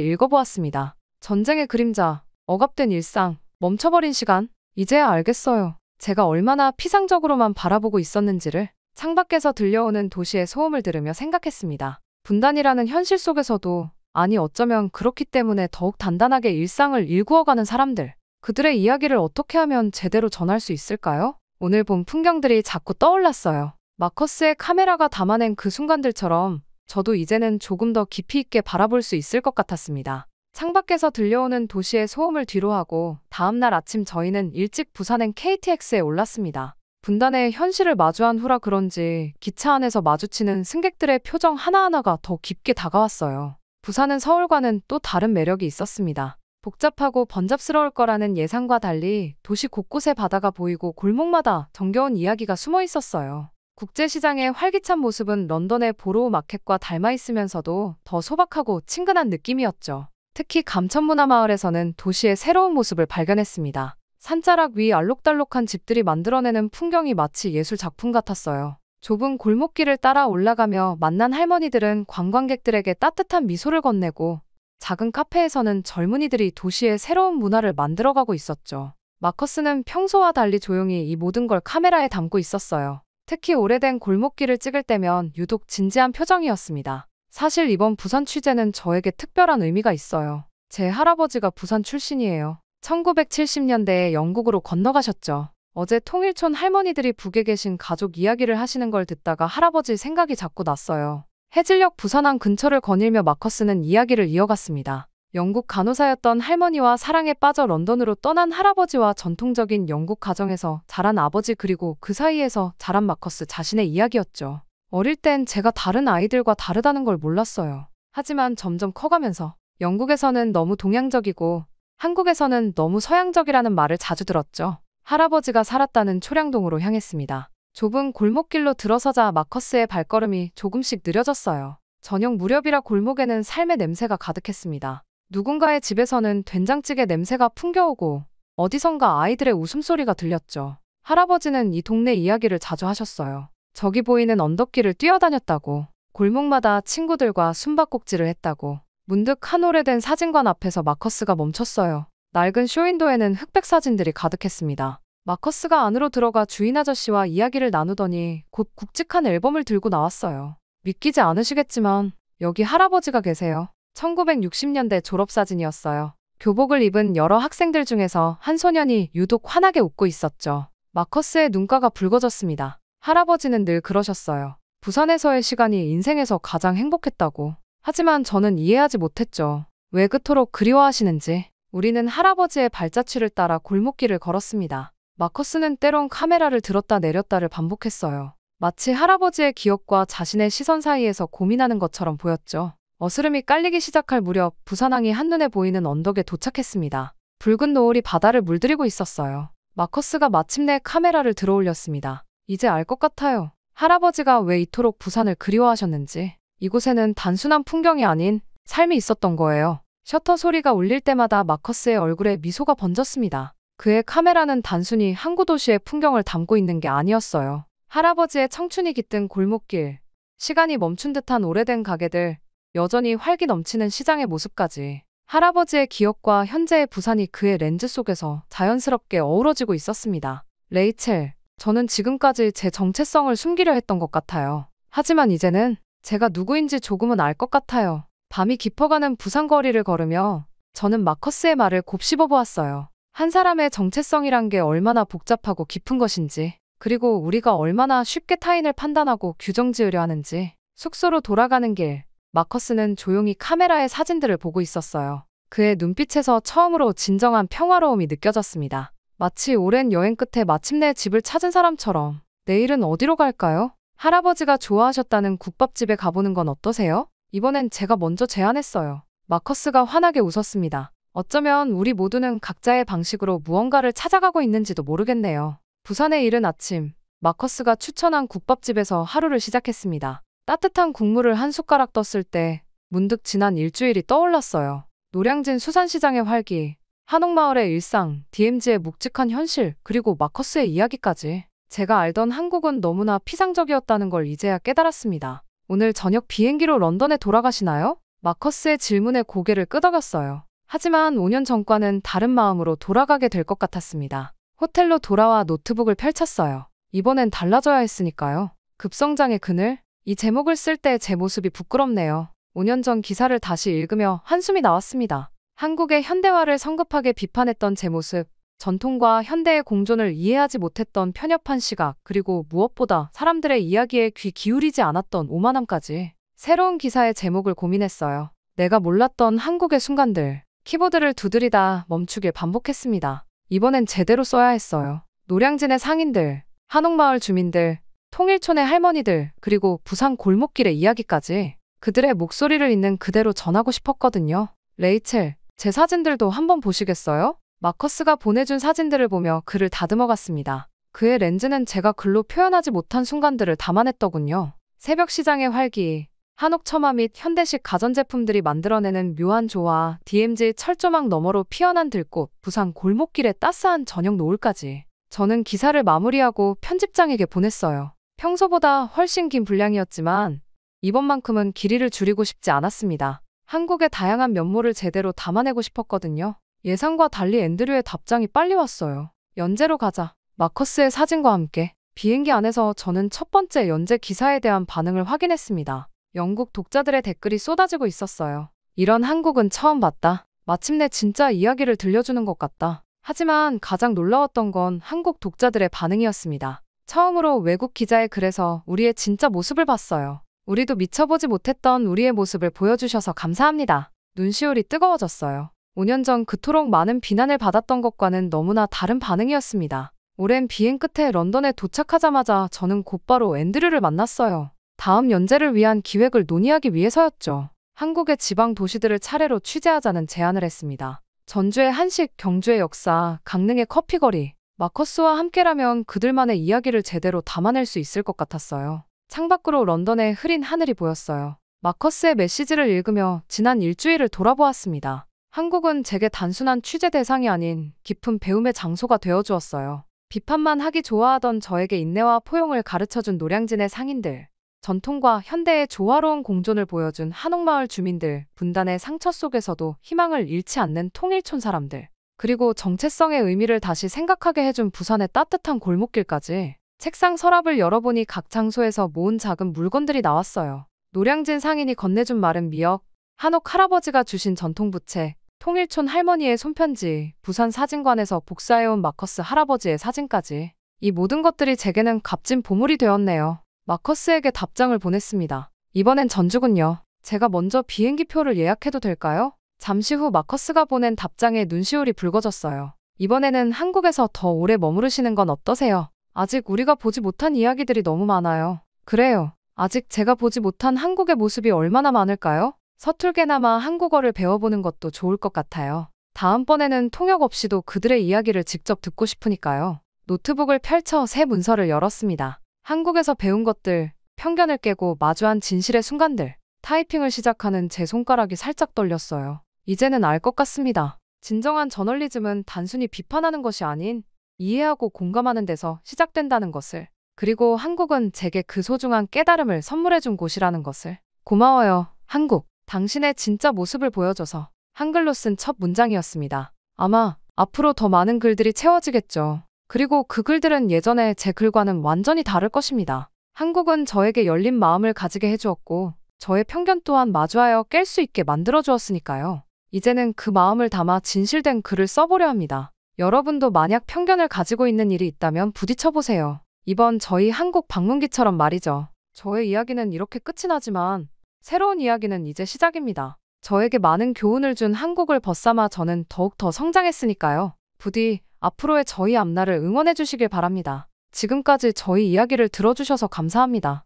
읽어보았습니다. 전쟁의 그림자, 억압된 일상, 멈춰버린 시간. 이제야 알겠어요. 제가 얼마나 피상적으로만 바라보고 있었는지를. 창밖에서 들려오는 도시의 소음을 들으며 생각했습니다. 분단이라는 현실 속에서도, 아니 어쩌면 그렇기 때문에 더욱 단단하게 일상을 일구어가는 사람들. 그들의 이야기를 어떻게 하면 제대로 전할 수 있을까요? 오늘 본 풍경들이 자꾸 떠올랐어요. 마커스의 카메라가 담아낸 그 순간들처럼 저도 이제는 조금 더 깊이 있게 바라볼 수 있을 것 같았습니다. 창밖에서 들려오는 도시의 소음을 뒤로하고 다음날 아침 저희는 일찍 부산행 KTX에 올랐습니다. 분단의 현실을 마주한 후라 그런지 기차 안에서 마주치는 승객들의 표정 하나하나가 더 깊게 다가왔어요. 부산은 서울과는 또 다른 매력이 있었습니다. 복잡하고 번잡스러울 거라는 예상과 달리 도시 곳곳에 바다가 보이고 골목마다 정겨운 이야기가 숨어 있었어요. 국제시장의 활기찬 모습은 런던의 보로우 마켓과 닮아 있으면서도 더 소박하고 친근한 느낌이었죠. 특히 감천문화마을에서는 도시의 새로운 모습을 발견했습니다. 산자락 위 알록달록한 집들이 만들어내는 풍경이 마치 예술 작품 같았어요. 좁은 골목길을 따라 올라가며 만난 할머니들은 관광객들에게 따뜻한 미소를 건네고 작은 카페에서는 젊은이들이 도시의 새로운 문화를 만들어가고 있었죠. 마커스는 평소와 달리 조용히 이 모든 걸 카메라에 담고 있었어요. 특히 오래된 골목길을 찍을 때면 유독 진지한 표정이었습니다. 사실 이번 부산 취재는 저에게 특별한 의미가 있어요. 제 할아버지가 부산 출신이에요. 1970년대에 영국으로 건너가셨죠. 어제 통일촌 할머니들이 북에 계신 가족 이야기를 하시는 걸 듣다가 할아버지 생각이 자꾸 났어요. 해질녘 부산항 근처를 거닐며 마커스는 이야기를 이어갔습니다. 영국 간호사였던 할머니와 사랑에 빠져 런던으로 떠난 할아버지와 전통적인 영국 가정에서 자란 아버지 그리고 그 사이에서 자란 마커스 자신의 이야기였죠. 어릴 땐 제가 다른 아이들과 다르다는 걸 몰랐어요. 하지만 점점 커가면서 영국에서는 너무 동양적이고 한국에서는 너무 서양적이라는 말을 자주 들었죠. 할아버지가 살았다는 초량동으로 향했습니다. 좁은 골목길로 들어서자 마커스의 발걸음이 조금씩 느려졌어요. 저녁 무렵이라 골목에는 삶의 냄새가 가득했습니다. 누군가의 집에서는 된장찌개 냄새가 풍겨오고 어디선가 아이들의 웃음소리가 들렸죠. 할아버지는 이 동네 이야기를 자주 하셨어요. 저기 보이는 언덕길을 뛰어다녔다고, 골목마다 친구들과 숨바꼭질을 했다고. 문득 한 오래된 사진관 앞에서 마커스가 멈췄어요. 낡은 쇼윈도에는 흑백 사진들이 가득했습니다. 마커스가 안으로 들어가 주인 아저씨와 이야기를 나누더니 곧 굵직한 앨범을 들고 나왔어요. 믿기지 않으시겠지만 여기 할아버지가 계세요. 1960년대 졸업사진이었어요. 교복을 입은 여러 학생들 중에서 한 소년이 유독 환하게 웃고 있었죠. 마커스의 눈가가 붉어졌습니다. 할아버지는 늘 그러셨어요. 부산에서의 시간이 인생에서 가장 행복했다고. 하지만 저는 이해하지 못했죠. 왜 그토록 그리워하시는지. 우리는 할아버지의 발자취를 따라 골목길을 걸었습니다. 마커스는 때론 카메라를 들었다 내렸다를 반복했어요. 마치 할아버지의 기억과 자신의 시선 사이에서 고민하는 것처럼 보였죠. 어스름이 깔리기 시작할 무렵 부산항이 한눈에 보이는 언덕에 도착했습니다. 붉은 노을이 바다를 물들이고 있었어요. 마커스가 마침내 카메라를 들어올렸습니다. 이제 알 것 같아요. 할아버지가 왜 이토록 부산을 그리워하셨는지. 이곳에는 단순한 풍경이 아닌 삶이 있었던 거예요. 셔터 소리가 울릴 때마다 마커스의 얼굴에 미소가 번졌습니다. 그의 카메라는 단순히 항구 도시의 풍경을 담고 있는 게 아니었어요. 할아버지의 청춘이 깃든 골목길, 시간이 멈춘 듯한 오래된 가게들, 여전히 활기 넘치는 시장의 모습까지. 할아버지의 기억과 현재의 부산이 그의 렌즈 속에서 자연스럽게 어우러지고 있었습니다. 레이첼, 저는 지금까지 제 정체성을 숨기려 했던 것 같아요. 하지만 이제는 제가 누구인지 조금은 알 것 같아요. 밤이 깊어가는 부산 거리를 걸으며 저는 마커스의 말을 곱씹어 보았어요. 한 사람의 정체성이란 게 얼마나 복잡하고 깊은 것인지, 그리고 우리가 얼마나 쉽게 타인을 판단하고 규정 지으려 하는지. 숙소로 돌아가는 길, 마커스는 조용히 카메라의 사진들을 보고 있었어요. 그의 눈빛에서 처음으로 진정한 평화로움이 느껴졌습니다. 마치 오랜 여행 끝에 마침내 집을 찾은 사람처럼. 내일은 어디로 갈까요? 할아버지가 좋아하셨다는 국밥집에 가보는 건 어떠세요? 이번엔 제가 먼저 제안했어요. 마커스가 환하게 웃었습니다. 어쩌면 우리 모두는 각자의 방식으로 무언가를 찾아가고 있는지도 모르겠네요. 부산에 이른 아침, 마커스가 추천한 국밥집에서 하루를 시작했습니다. 따뜻한 국물을 한 숟가락 떴을 때 문득 지난 일주일이 떠올랐어요. 노량진 수산시장의 활기, 한옥마을의 일상, DMZ의 묵직한 현실, 그리고 마커스의 이야기까지. 제가 알던 한국은 너무나 피상적이었다는 걸 이제야 깨달았습니다. 오늘 저녁 비행기로 런던에 돌아가시나요? 마커스의 질문에 고개를 끄덕였어요. 하지만 5년 전과는 다른 마음으로 돌아가게 될 것 같았습니다. 호텔로 돌아와 노트북을 펼쳤어요. 이번엔 달라져야 했으니까요. 급성장의 그늘? 이 제목을 쓸 때 제 모습이 부끄럽네요. 5년 전 기사를 다시 읽으며 한숨이 나왔습니다. 한국의 현대화를 성급하게 비판했던 제 모습, 전통과 현대의 공존을 이해하지 못했던 편협한 시각, 그리고 무엇보다 사람들의 이야기에 귀 기울이지 않았던 오만함까지. 새로운 기사의 제목을 고민했어요. 내가 몰랐던 한국의 순간들. 키보드를 두드리다 멈추길 반복했습니다. 이번엔 제대로 써야 했어요. 노량진의 상인들, 한옥마을 주민들, 통일촌의 할머니들, 그리고 부산 골목길의 이야기까지. 그들의 목소리를 있는 그대로 전하고 싶었거든요. 레이첼, 제 사진들도 한번 보시겠어요? 마커스가 보내준 사진들을 보며 글을 다듬어갔습니다. 그의 렌즈는 제가 글로 표현하지 못한 순간들을 담아냈더군요. 새벽 시장의 활기, 한옥 처마 및 현대식 가전제품들이 만들어내는 묘한 조화, DMZ 철조망 너머로 피어난 들꽃, 부산 골목길의 따스한 저녁 노을까지. 저는 기사를 마무리하고 편집장에게 보냈어요. 평소보다 훨씬 긴 분량이었지만 이번만큼은 길이를 줄이고 싶지 않았습니다. 한국의 다양한 면모를 제대로 담아내고 싶었거든요. 예상과 달리 앤드류의 답장이 빨리 왔어요. 연재로 가자. 마커스의 사진과 함께. 비행기 안에서 저는 첫 번째 연재 기사에 대한 반응을 확인했습니다. 영국 독자들의 댓글이 쏟아지고 있었어요. 이런 한국은 처음 봤다. 마침내 진짜 이야기를 들려주는 것 같다. 하지만 가장 놀라웠던 건 한국 독자들의 반응이었습니다. 처음으로 외국 기자의 글에서 우리의 진짜 모습을 봤어요. 우리도 미쳐보지 못했던 우리의 모습을 보여주셔서 감사합니다. 눈시울이 뜨거워졌어요. 5년 전 그토록 많은 비난을 받았던 것과는 너무나 다른 반응이었습니다. 오랜 비행 끝에 런던에 도착하자마자 저는 곧바로 앤드류를 만났어요. 다음 연재를 위한 기획을 논의하기 위해서였죠. 한국의 지방 도시들을 차례로 취재하자는 제안을 했습니다. 전주의 한식, 경주의 역사, 강릉의 커피거리. 마커스와 함께라면 그들만의 이야기를 제대로 담아낼 수 있을 것 같았어요. 창밖으로 런던의 흐린 하늘이 보였어요. 마커스의 메시지를 읽으며 지난 일주일을 돌아보았습니다. 한국은 제게 단순한 취재 대상이 아닌 깊은 배움의 장소가 되어주었어요. 비판만 하기 좋아하던 저에게 인내와 포용을 가르쳐준 노량진의 상인들, 전통과 현대의 조화로운 공존을 보여준 한옥마을 주민들, 분단의 상처 속에서도 희망을 잃지 않는 통일촌 사람들, 그리고 정체성의 의미를 다시 생각하게 해준 부산의 따뜻한 골목길까지. 책상 서랍을 열어보니 각 장소에서 모은 작은 물건들이 나왔어요. 노량진 상인이 건네준 마른 미역, 한옥 할아버지가 주신 전통부채, 통일촌 할머니의 손편지, 부산 사진관에서 복사해온 마커스 할아버지의 사진까지. 이 모든 것들이 제게는 값진 보물이 되었네요. 마커스에게 답장을 보냈습니다. 이번엔 전주군요. 제가 먼저 비행기표를 예약해도 될까요? 잠시 후 마커스가 보낸 답장에 눈시울이 붉어졌어요. 이번에는 한국에서 더 오래 머무르시는 건 어떠세요? 아직 우리가 보지 못한 이야기들이 너무 많아요. 그래요. 아직 제가 보지 못한 한국의 모습이 얼마나 많을까요? 서툴게나마 한국어를 배워보는 것도 좋을 것 같아요. 다음번에는 통역 없이도 그들의 이야기를 직접 듣고 싶으니까요. 노트북을 펼쳐 새 문서를 열었습니다. 한국에서 배운 것들, 편견을 깨고 마주한 진실의 순간들. 타이핑을 시작하는 제 손가락이 살짝 떨렸어요. 이제는 알 것 같습니다. 진정한 저널리즘은 단순히 비판하는 것이 아닌 이해하고 공감하는 데서 시작된다는 것을. 그리고 한국은 제게 그 소중한 깨달음을 선물해준 곳이라는 것을. 고마워요, 한국. 당신의 진짜 모습을 보여줘서. 한글로 쓴 첫 문장이었습니다. 아마 앞으로 더 많은 글들이 채워지겠죠. 그리고 그 글들은 예전에 제 글과는 완전히 다를 것입니다. 한국은 저에게 열린 마음을 가지게 해주었고 저의 편견 또한 마주하여 깰 수 있게 만들어주었으니까요. 이제는 그 마음을 담아 진실된 글을 써보려 합니다. 여러분도 만약 편견을 가지고 있는 일이 있다면 부딪혀보세요. 이번 저희 한국 방문기처럼 말이죠. 저의 이야기는 이렇게 끝이 나지만 새로운 이야기는 이제 시작입니다. 저에게 많은 교훈을 준 한국을 벗삼아 저는 더욱 더 성장했으니까요. 부디 앞으로의 저희 앞날을 응원해 주시길 바랍니다. 지금까지 저희 이야기를 들어주셔서 감사합니다.